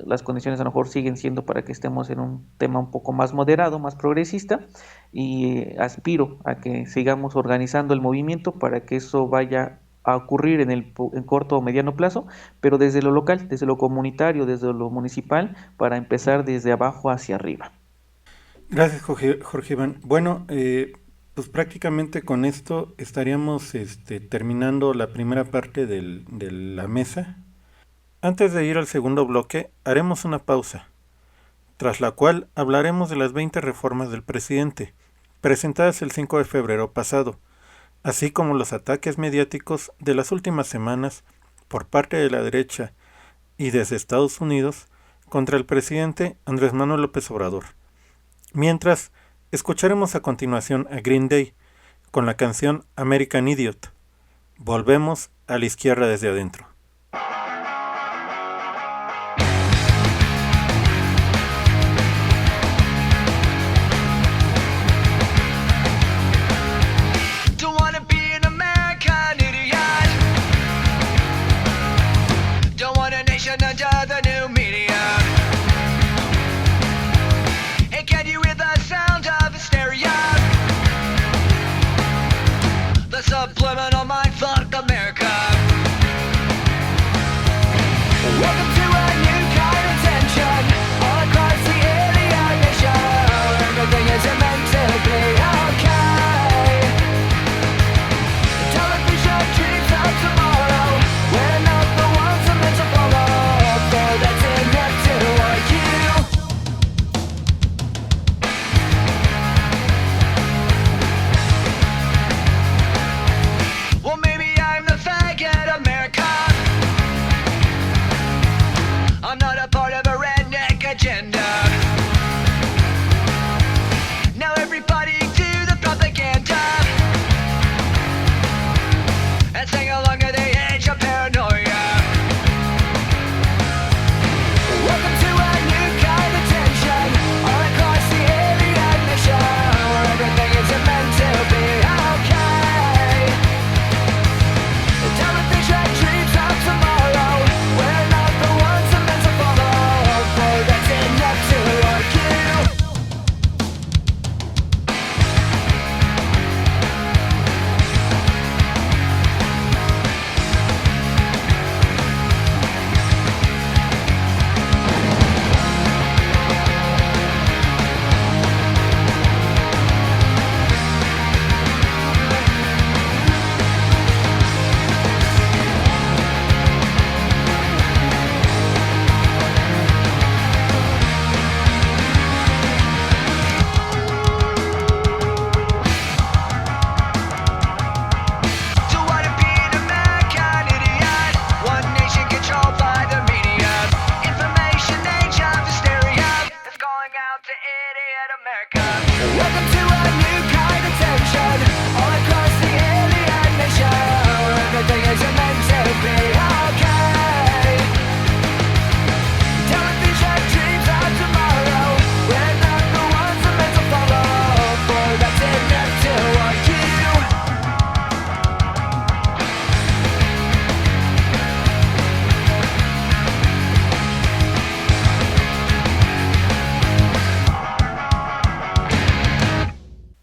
las condiciones a lo mejor siguen siendo para que estemos en un tema un poco más moderado, más progresista, y aspiro a que sigamos organizando el movimiento para que eso vaya a ocurrir en corto o mediano plazo, pero desde lo local, desde lo comunitario, desde lo municipal, para empezar desde abajo hacia arriba. Gracias, Jorge Iván. Bueno, pues prácticamente con esto estaríamos terminando la primera parte de la mesa. Antes de ir al segundo bloque, haremos una pausa, tras la cual hablaremos de las 20 reformas del presidente, presentadas el 5 de febrero pasado, así como los ataques mediáticos de las últimas semanas por parte de la derecha y desde Estados Unidos contra el presidente Andrés Manuel López Obrador. Mientras, escucharemos a continuación a Green Day con la canción American Idiot. Volvemos a la izquierda desde adentro. Subliminal mind fuck America.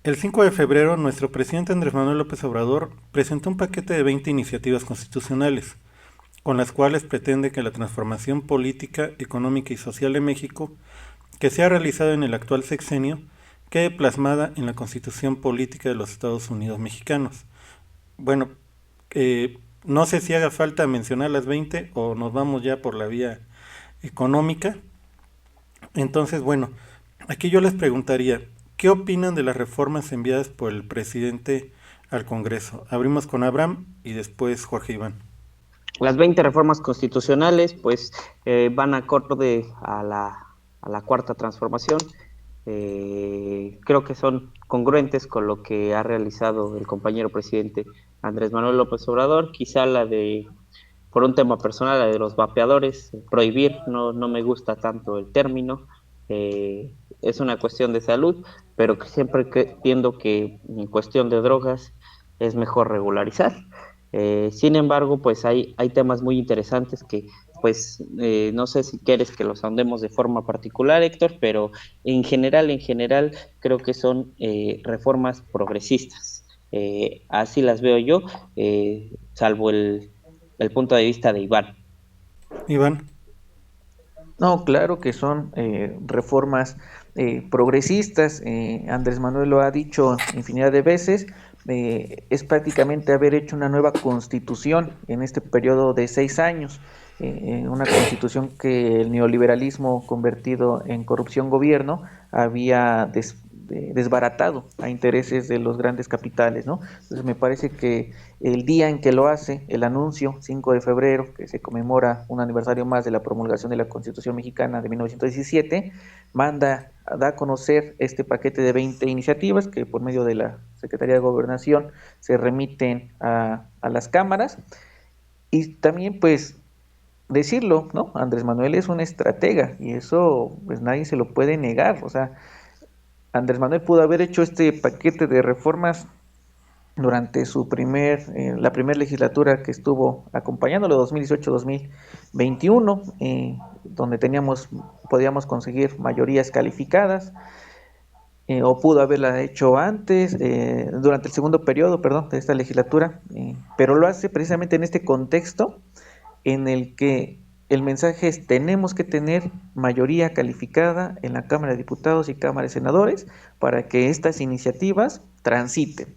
El 5 de febrero, nuestro presidente Andrés Manuel López Obrador presentó un paquete de 20 iniciativas constitucionales, con las cuales pretende que la transformación política, económica y social de México, que se ha realizado en el actual sexenio, quede plasmada en la Constitución Política de los Estados Unidos Mexicanos. Bueno, no sé si haga falta mencionar las 20 o nos vamos ya por la vía económica. Entonces, bueno, aquí yo les preguntaría, ¿qué opinan de las reformas enviadas por el presidente al Congreso? Abrimos con Abraham y después Jorge Iván. Las 20 reformas constitucionales pues van acorde a la cuarta transformación. Creo que son congruentes con lo que ha realizado el compañero presidente Andrés Manuel López Obrador. Quizá por un tema personal, la de los vapeadores, prohibir, no me gusta tanto el término, es una cuestión de salud, pero que siempre entiendo que en cuestión de drogas es mejor regularizar. Sin embargo, pues hay temas muy interesantes que pues no sé si quieres que los ahondemos de forma particular, Héctor, pero en general creo que son reformas progresistas. Así las veo yo, salvo el punto de vista de Iván. Iván. No, claro que son reformas progresistas. Andrés Manuel lo ha dicho infinidad de veces. Es prácticamente haber hecho una nueva constitución en este periodo de 6 años. Una constitución que el neoliberalismo convertido en corrupción gobierno había desbaratado a intereses de los grandes capitales, ¿no? Entonces me parece que el día en que lo hace, el anuncio, 5 de febrero, que se conmemora un aniversario más de la promulgación de la Constitución Mexicana de 1917, da a conocer este paquete de 20 iniciativas que por medio de la Secretaría de Gobernación se remiten a las cámaras. Y también pues decirlo, ¿no? Andrés Manuel es un estratega y eso pues nadie se lo puede negar. O sea, Andrés Manuel pudo haber hecho este paquete de reformas durante la primera legislatura que estuvo acompañándolo, 2018-2021, donde podíamos conseguir mayorías calificadas, o pudo haberla hecho antes, durante el segundo periodo, de esta legislatura, pero lo hace precisamente en este contexto en el que el mensaje es: tenemos que tener mayoría calificada en la Cámara de Diputados y Cámara de Senadores para que estas iniciativas transiten.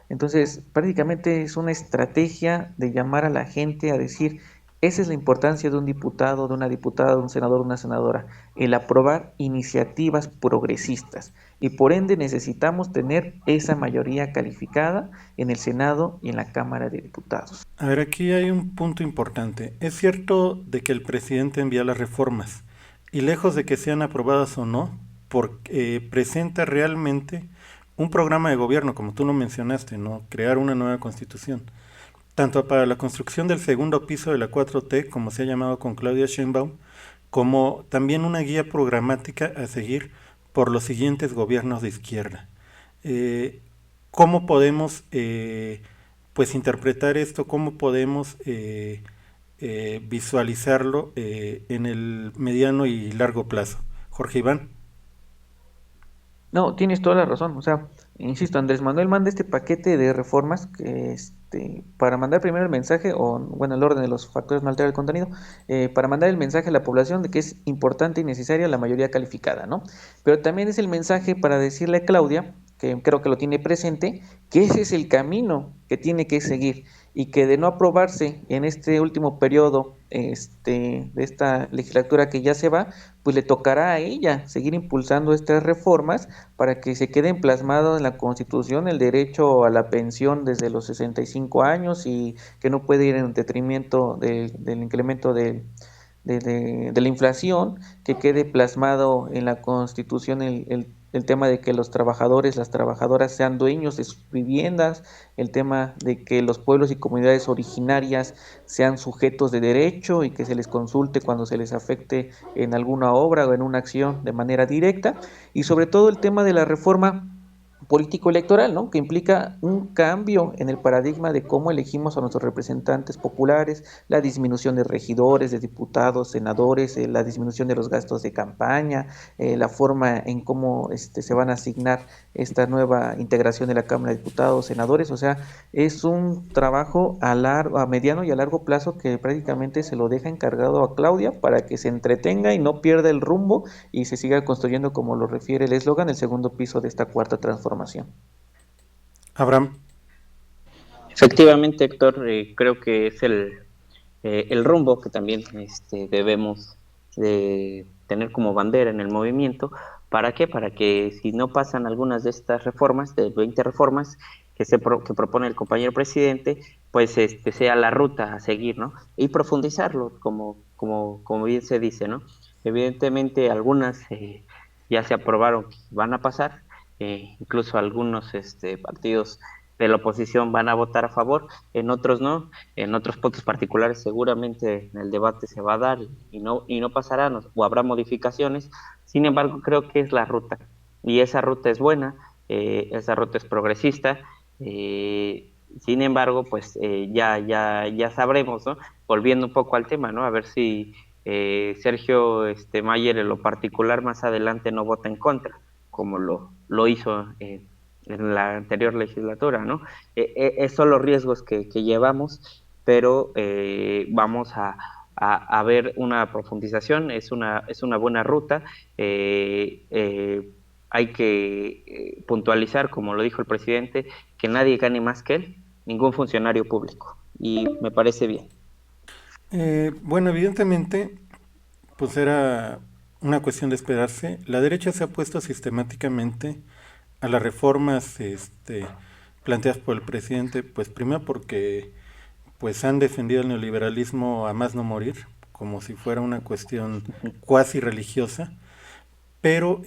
Entonces, prácticamente es una estrategia de llamar a la gente a decir: esa es la importancia de un diputado, de una diputada, de un senador, de una senadora, el aprobar iniciativas progresistas. Y por ende necesitamos tener esa mayoría calificada en el Senado y en la Cámara de Diputados. A ver, aquí hay un punto importante. Es cierto de que el presidente envía las reformas y lejos de que sean aprobadas o no, presenta realmente un programa de gobierno, como tú lo mencionaste, ¿no? Crear una nueva constitución. Tanto para la construcción del segundo piso de la 4T, como se ha llamado con Claudia Sheinbaum, como también una guía programática a seguir por los siguientes gobiernos de izquierda. ¿Cómo podemos interpretar esto? ¿Cómo podemos visualizarlo en el mediano y largo plazo? Jorge Iván. No, tienes toda la razón. O sea, insisto, Andrés Manuel manda este paquete de reformas que para mandar primero el mensaje, el orden de los factores no altera el contenido, para mandar el mensaje a la población de que es importante y necesaria la mayoría calificada, ¿no? Pero también es el mensaje para decirle a Claudia, que creo que lo tiene presente, que ese es el camino que tiene que seguir y que de no aprobarse en este último periodo de esta legislatura que ya se va, pues le tocará a ella seguir impulsando estas reformas para que se queden plasmados en la Constitución el derecho a la pensión desde los 65 años y que no puede ir en detrimento del incremento de la inflación, que quede plasmado en la Constitución el tema de que los trabajadores, las trabajadoras sean dueños de sus viviendas, el tema de que los pueblos y comunidades originarias sean sujetos de derecho y que se les consulte cuando se les afecte en alguna obra o en una acción de manera directa, y sobre todo el tema de la reforma político-electoral, ¿no? Que implica un cambio en el paradigma de cómo elegimos a nuestros representantes populares, la disminución de regidores, de diputados, senadores, la disminución de los gastos de campaña, la forma en cómo se van a asignar esta nueva integración de la Cámara de Diputados, senadores. O sea, es un trabajo a mediano y a largo plazo que prácticamente se lo deja encargado a Claudia para que se entretenga y no pierda el rumbo y se siga construyendo, como lo refiere el eslogan, el segundo piso de esta cuarta transformación. Abraham. Efectivamente, Héctor, creo que es el rumbo que también debemos de tener como bandera en el movimiento. ¿Para qué? Para que si no pasan algunas de estas reformas, de 20 reformas que propone el compañero presidente, pues sea la ruta a seguir, ¿no? Y profundizarlo, como bien se dice, ¿no? Evidentemente algunas ya se aprobaron, van a pasar, incluso algunos partidos de la oposición van a votar a favor, en otros no, en otros puntos particulares seguramente el debate se va a dar y no pasará, o habrá modificaciones. Sin embargo, creo que es la ruta, y esa ruta es buena, esa ruta es progresista. Sin embargo, pues ya sabremos, ¿no? Volviendo un poco al tema, ¿no? A ver si Sergio Mayer en lo particular más adelante no vota en contra, como lo hizo en la anterior legislatura, ¿no? Son los riesgos que llevamos, pero vamos a ver una profundización, es una buena ruta. Hay que puntualizar, como lo dijo el presidente, que nadie gane más que él, ningún funcionario público, y me parece bien. Bueno, evidentemente, pues era una cuestión de esperarse. La derecha se ha opuesto sistemáticamente a las reformas planteadas por el presidente, pues primero porque pues han defendido el neoliberalismo a más no morir, como si fuera una cuestión cuasi religiosa. Pero,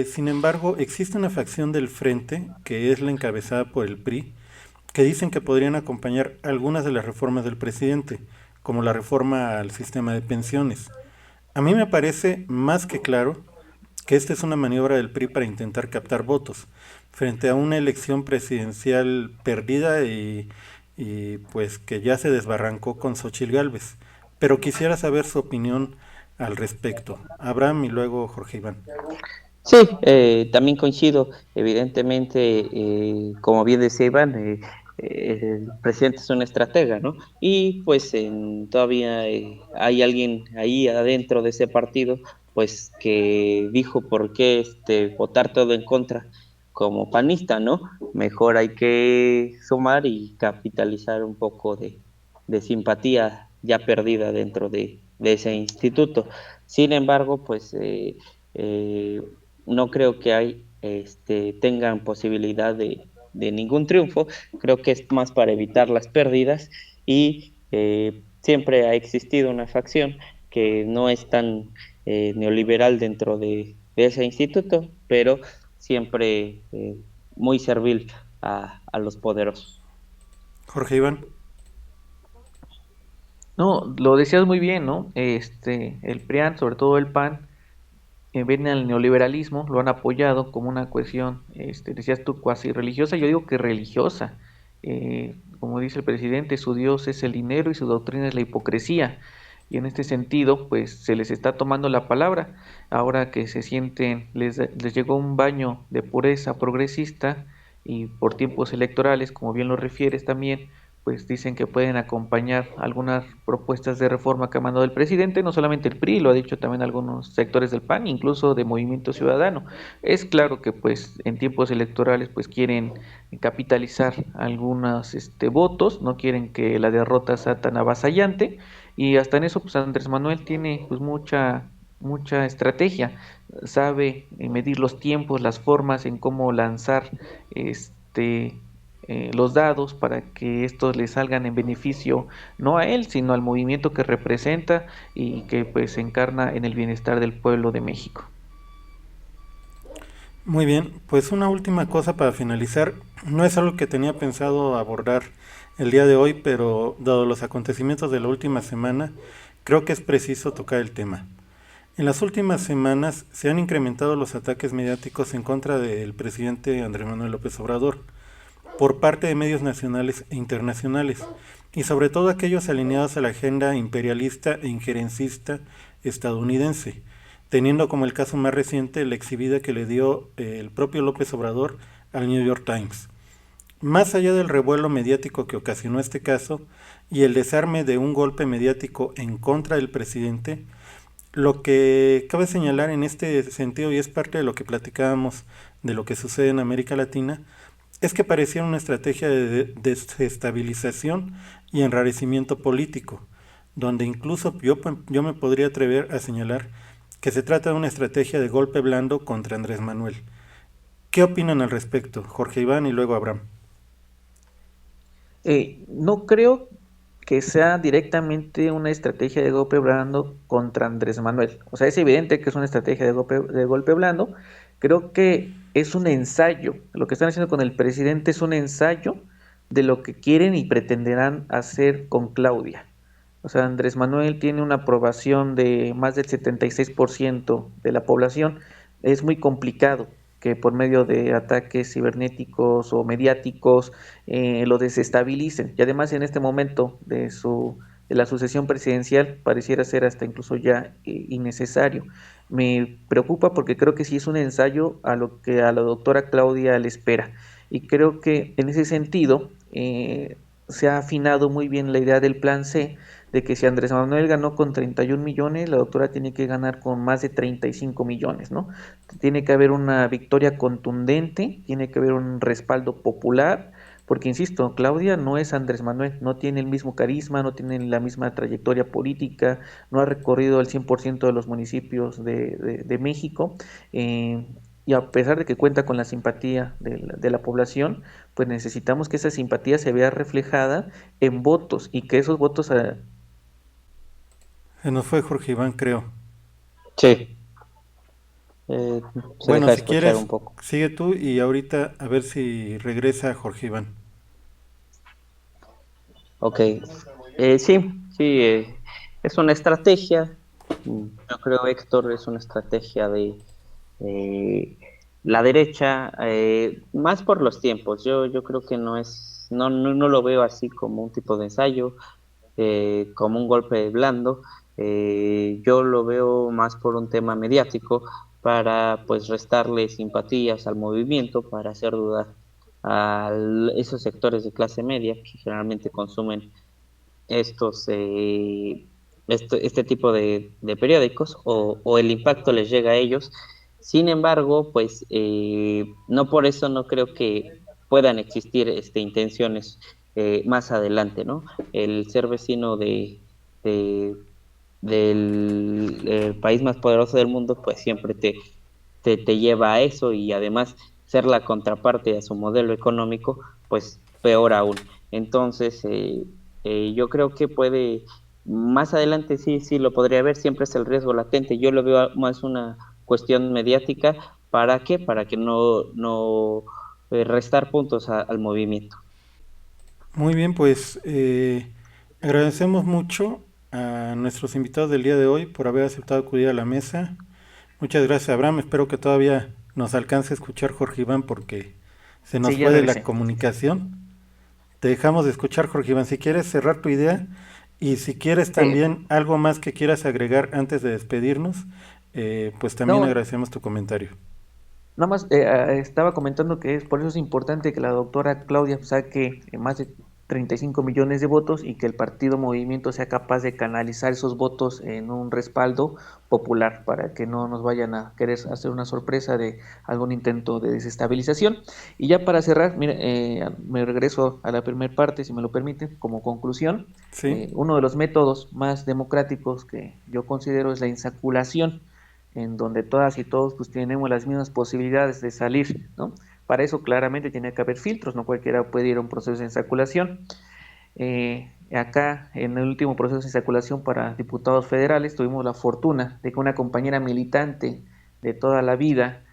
sin embargo, existe una facción del Frente, que es la encabezada por el PRI, que dicen que podrían acompañar algunas de las reformas del presidente, como la reforma al sistema de pensiones. A mí me parece más que claro que esta es una maniobra del PRI para intentar captar votos, frente a una elección presidencial perdida y pues que ya se desbarrancó con Xóchitl Gálvez. Pero quisiera saber su opinión al respecto. Abraham y luego Jorge Iván. Sí, también coincido, evidentemente, como bien decía Iván, el presidente es un estratega, ¿no? Y pues todavía hay alguien ahí adentro de ese partido, pues que dijo por qué votar todo en contra como panista, ¿no? Mejor hay que sumar y capitalizar un poco de simpatía ya perdida dentro de ese instituto. Sin embargo, pues no creo que tengan posibilidad de ningún triunfo. Creo que es más para evitar las pérdidas, y siempre ha existido una facción que no es tan neoliberal dentro de ese instituto, pero siempre muy servil a los poderosos. Jorge Iván. No, lo decías muy bien, ¿no? El PRIAN, sobre todo el PAN, ven al neoliberalismo, lo han apoyado como una cuestión, decías tú, cuasi religiosa. Yo digo que religiosa. Como dice el presidente, su Dios es el dinero y su doctrina es la hipocresía. Y en este sentido, pues se les está tomando la palabra. Ahora que se sienten, les llegó un baño de pureza progresista, y por tiempos electorales, como bien lo refieres también, pues dicen que pueden acompañar algunas propuestas de reforma que ha mandado el presidente. No solamente el PRI, lo ha dicho también algunos sectores del PAN, incluso de Movimiento Ciudadano. Es claro que pues en tiempos electorales pues quieren capitalizar algunos votos, no quieren que la derrota sea tan avasallante, y hasta en eso pues Andrés Manuel tiene pues mucha estrategia, sabe medir los tiempos, las formas en cómo lanzar los dados para que estos le salgan en beneficio no a él, sino al movimiento que representa y que pues encarna en el bienestar del pueblo de México. Muy bien, pues una última cosa para finalizar. No es algo que tenía pensado abordar el día de hoy, pero dado los acontecimientos de la última semana, creo que es preciso tocar el tema. En las últimas semanas se han incrementado los ataques mediáticos en contra del presidente Andrés Manuel López Obrador por parte de medios nacionales e internacionales, y sobre todo aquellos alineados a la agenda imperialista e injerencista estadounidense, teniendo como el caso más reciente la exhibida que le dio el propio López Obrador al New York Times. Más allá del revuelo mediático que ocasionó este caso y el desarme de un golpe mediático en contra del presidente, lo que cabe señalar en este sentido, y es parte de lo que platicábamos de lo que sucede en América Latina, es que pareciera una estrategia de desestabilización y enrarecimiento político, donde incluso yo me podría atrever a señalar que se trata de una estrategia de golpe blando contra Andrés Manuel. ¿Qué opinan al respecto? Jorge Iván y luego Abraham. No creo que sea directamente una estrategia de golpe blando contra Andrés Manuel. O sea, es evidente que es una estrategia de golpe blando. Creo que es un ensayo. Lo que están haciendo con el presidente es un ensayo de lo que quieren y pretenderán hacer con Claudia. O sea, Andrés Manuel tiene una aprobación de más del 76% de la población. Es muy complicado que por medio de ataques cibernéticos o mediáticos lo desestabilicen. Y además en este momento de la sucesión presidencial pareciera ser hasta incluso ya innecesario. Me preocupa porque creo que sí es un ensayo a lo que a la doctora Claudia le espera. Y creo que en ese sentido se ha afinado muy bien la idea del plan C, de que si Andrés Manuel ganó con 31 millones, la doctora tiene que ganar con más de 35 millones, ¿no? Tiene que haber una victoria contundente, tiene que haber un respaldo popular, porque insisto, Claudia no es Andrés Manuel, no tiene el mismo carisma, no tiene la misma trayectoria política, no ha recorrido el 100% de los municipios de México, y a pesar de que cuenta con la simpatía de la población, pues necesitamos que esa simpatía se vea reflejada en votos y que esos votos... Se nos fue Jorge Iván, creo. Sí. Bueno, si quieres, un poco. Sigue tú y ahorita a ver si regresa Jorge Iván. Ok. Sí, es una estrategia. Yo creo, Héctor, es una estrategia de la derecha, más por los tiempos. Yo creo que no lo veo así como un tipo de ensayo, como un golpe blando. Yo lo veo más por un tema mediático para pues restarle simpatías al movimiento, para hacer dudar a esos sectores de clase media que generalmente consumen este tipo de periódicos o el impacto les llega a ellos. Sin embargo, pues no por eso no creo que puedan existir intenciones más adelante, ¿no? El ser vecino del país más poderoso del mundo, pues siempre te lleva a eso, y además ser la contraparte a su modelo económico, pues peor aún. Entonces, yo creo que puede, más adelante sí lo podría ver, siempre es el riesgo latente. Yo lo veo más una cuestión mediática. ¿Para qué? Para que no restar puntos al movimiento. Muy bien, pues agradecemos mucho a nuestros invitados del día de hoy por haber aceptado acudir a la mesa. Muchas gracias, Abraham. Espero que todavía nos alcance a escuchar Jorge Iván porque se nos fue de la comunicación. Te dejamos de escuchar, Jorge Iván. Si quieres cerrar tu idea y si quieres también algo más que quieras agregar antes de despedirnos, pues también agradecemos tu comentario. Nada más estaba comentando que por eso es importante que la doctora Claudia saque más de 35 millones de votos y que el partido Movimiento sea capaz de canalizar esos votos en un respaldo popular para que no nos vayan a querer hacer una sorpresa de algún intento de desestabilización. Y ya para cerrar, mira, me regreso a la primera parte, si me lo permiten, como conclusión. Sí. Uno de los métodos más democráticos que yo considero es la insaculación, en donde todas y todos pues tenemos las mismas posibilidades de salir, ¿no? Para eso claramente tiene que haber filtros, no cualquiera puede ir a un proceso de insaculación. Acá en el último proceso de insaculación para diputados federales tuvimos la fortuna de que una compañera militante de toda la vida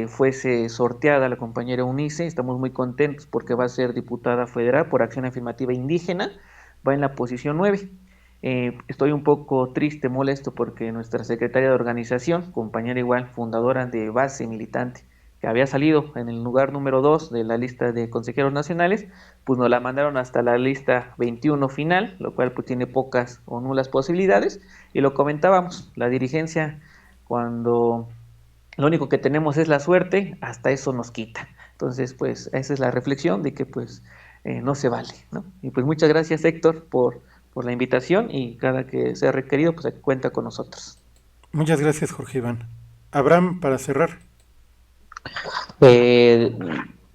fuese sorteada, la compañera Eunice. Estamos muy contentos porque va a ser diputada federal por acción afirmativa indígena, va en la posición 9. Estoy un poco triste, molesto, porque nuestra secretaria de organización, compañera igual, fundadora de Base Militante, que había salido en el lugar número 2 de la lista de consejeros nacionales, pues nos la mandaron hasta la lista 21 final, lo cual pues tiene pocas o nulas posibilidades, y lo comentábamos, la dirigencia, cuando lo único que tenemos es la suerte, hasta eso nos quita. Entonces, pues esa es la reflexión de que pues no se vale, ¿no? Y pues muchas gracias, Héctor, por la invitación, y cada que sea requerido, pues cuenta con nosotros. Muchas gracias, Jorge Iván. Abraham, para cerrar.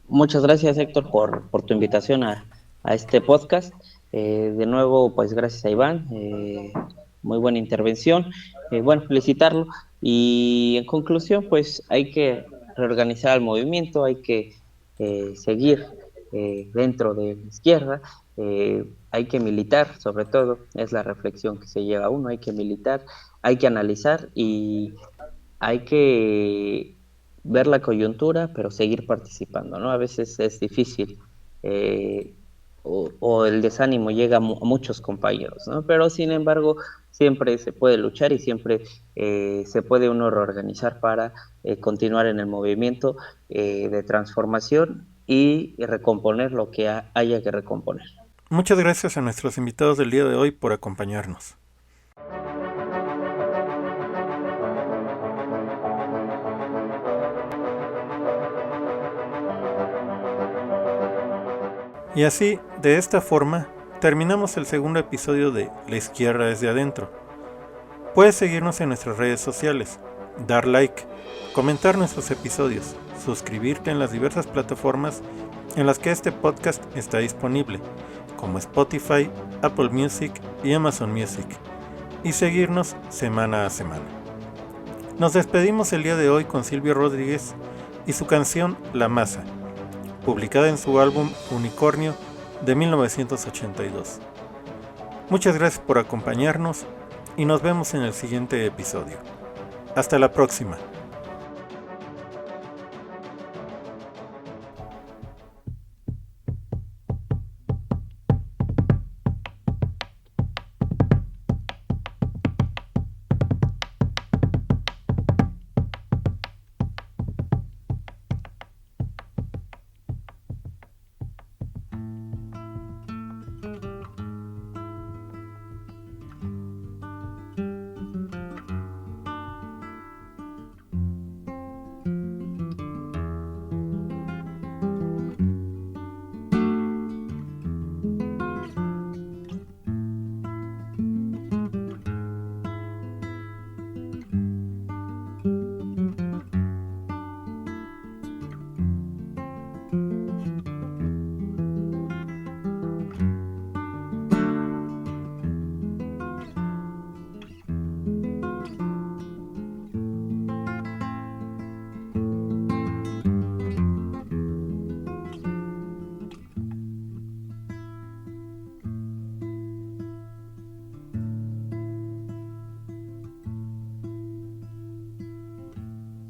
Muchas gracias, Héctor, por tu invitación a este podcast. De nuevo, pues gracias a Iván, muy buena intervención. Bueno, felicitarlo. Y en conclusión, pues hay que reorganizar el movimiento, hay que seguir dentro de la izquierda, hay que militar, sobre todo, es la reflexión que se lleva uno, hay que militar, hay que analizar y hay que ver la coyuntura, pero seguir participando, ¿no? A veces es difícil, o el desánimo llega a muchos compañeros, ¿no? Pero sin embargo, siempre se puede luchar y siempre se puede uno reorganizar para continuar en el movimiento de transformación y recomponer lo que haya que recomponer. Muchas gracias a nuestros invitados del día de hoy por acompañarnos. Y así, de esta forma, terminamos el segundo episodio de La Izquierda desde adentro. Puedes seguirnos en nuestras redes sociales, dar like, comentar nuestros episodios, suscribirte en las diversas plataformas en las que este podcast está disponible, como Spotify, Apple Music y Amazon Music, y seguirnos semana a semana. Nos despedimos el día de hoy con Silvio Rodríguez y su canción La Masa, publicada en su álbum Unicornio de 1982. Muchas gracias por acompañarnos y nos vemos en el siguiente episodio. Hasta la próxima.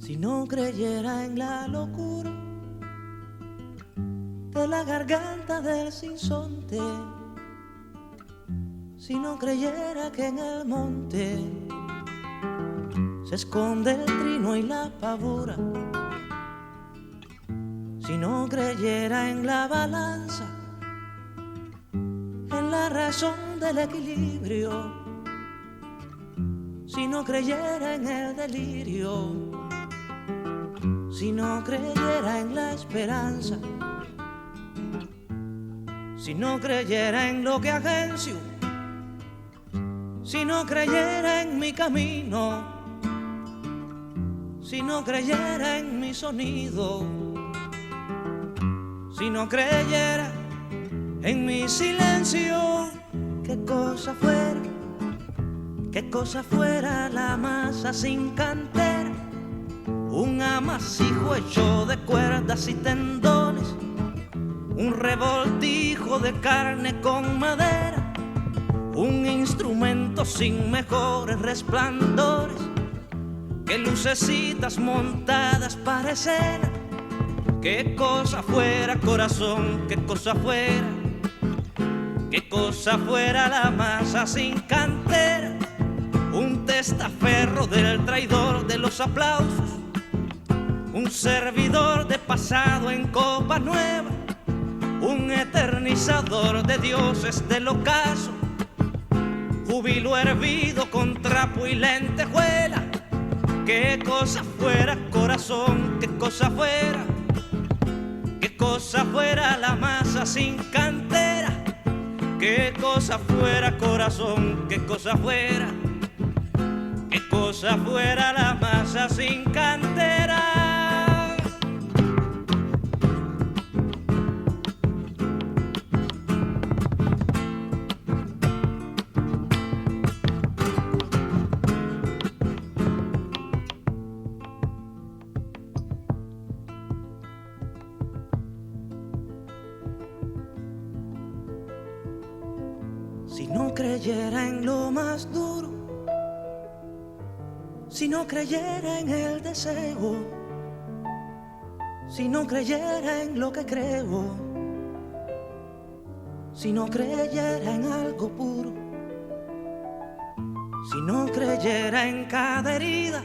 Si no creyera en la locura de la garganta del sinsonte, si no creyera que en el monte se esconde el trino y la pavura, si no creyera en la balanza, en la razón del equilibrio, si no creyera en el delirio, si no creyera en la esperanza, si no creyera en lo que agencio, si no creyera en mi camino, si no creyera en mi sonido, si no creyera en mi silencio, qué cosa fuera la masa sin cantera, un amasijo hecho de cuerdas y tendones, un revoltijo de carne con madera, un instrumento sin mejores resplandores que lucecitas montadas para escena. Qué cosa fuera, corazón, qué cosa fuera, qué cosa fuera la masa sin cantera, un testaferro del traidor de los aplausos, un servidor de pasado en copa nueva, un eternizador de dioses del ocaso, júbilo hervido con trapo y lentejuela. Qué cosa fuera, corazón, qué cosa fuera la masa sin cantera, qué cosa fuera, corazón, qué cosa fuera la masa sin cantera. Si no creyera en lo más duro, si no creyera en el deseo, si no creyera en lo que creo, si no creyera en algo puro, si no creyera en cada herida,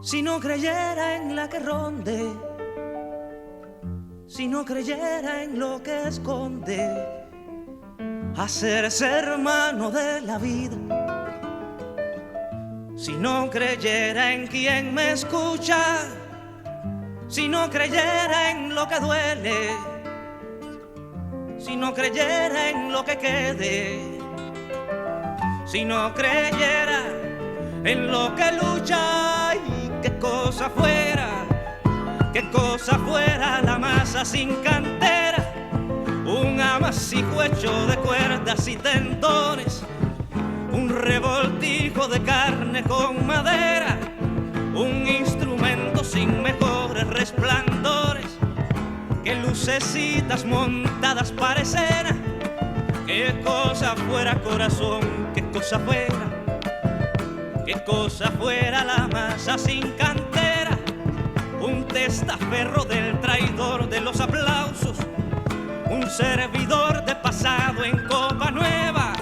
si no creyera en la que ronde, si no creyera en lo que esconde, hacerse hermano de la vida, si no creyera en quien me escucha, si no creyera en lo que duele, si no creyera en lo que quede, si no creyera en lo que lucha, y qué cosa fuera la masa sin cantera, un amasijo hecho de cuerdas y tendones, un revoltijo de carne con madera, un instrumento sin mejores resplandores, que lucecitas montadas para escena. Qué cosa fuera, corazón, qué cosa fuera la masa sin cantera, un testaferro del traidor de los aplausos, un servidor de pasado en copa nueva.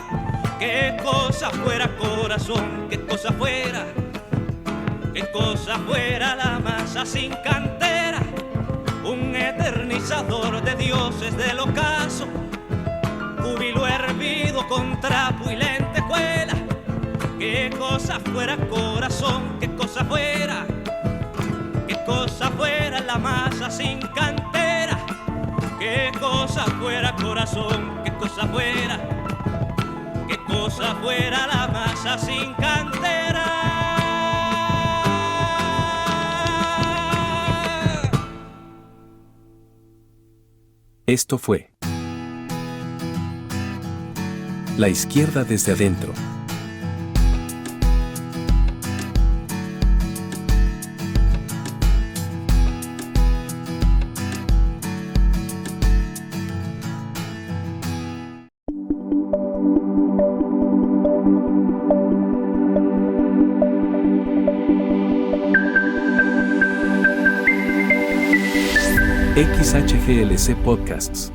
Qué cosa fuera, corazón, qué cosa fuera la masa sin cantera, un eternizador de dioses del ocaso, júbilo hervido con trapo y lentejuela. Qué cosa fuera, corazón, qué cosa fuera la masa sin cantera, qué cosa fuera, corazón, qué cosa fuera la masa sin cantera. Esto fue La Izquierda desde adentro. XHGLC Podcasts.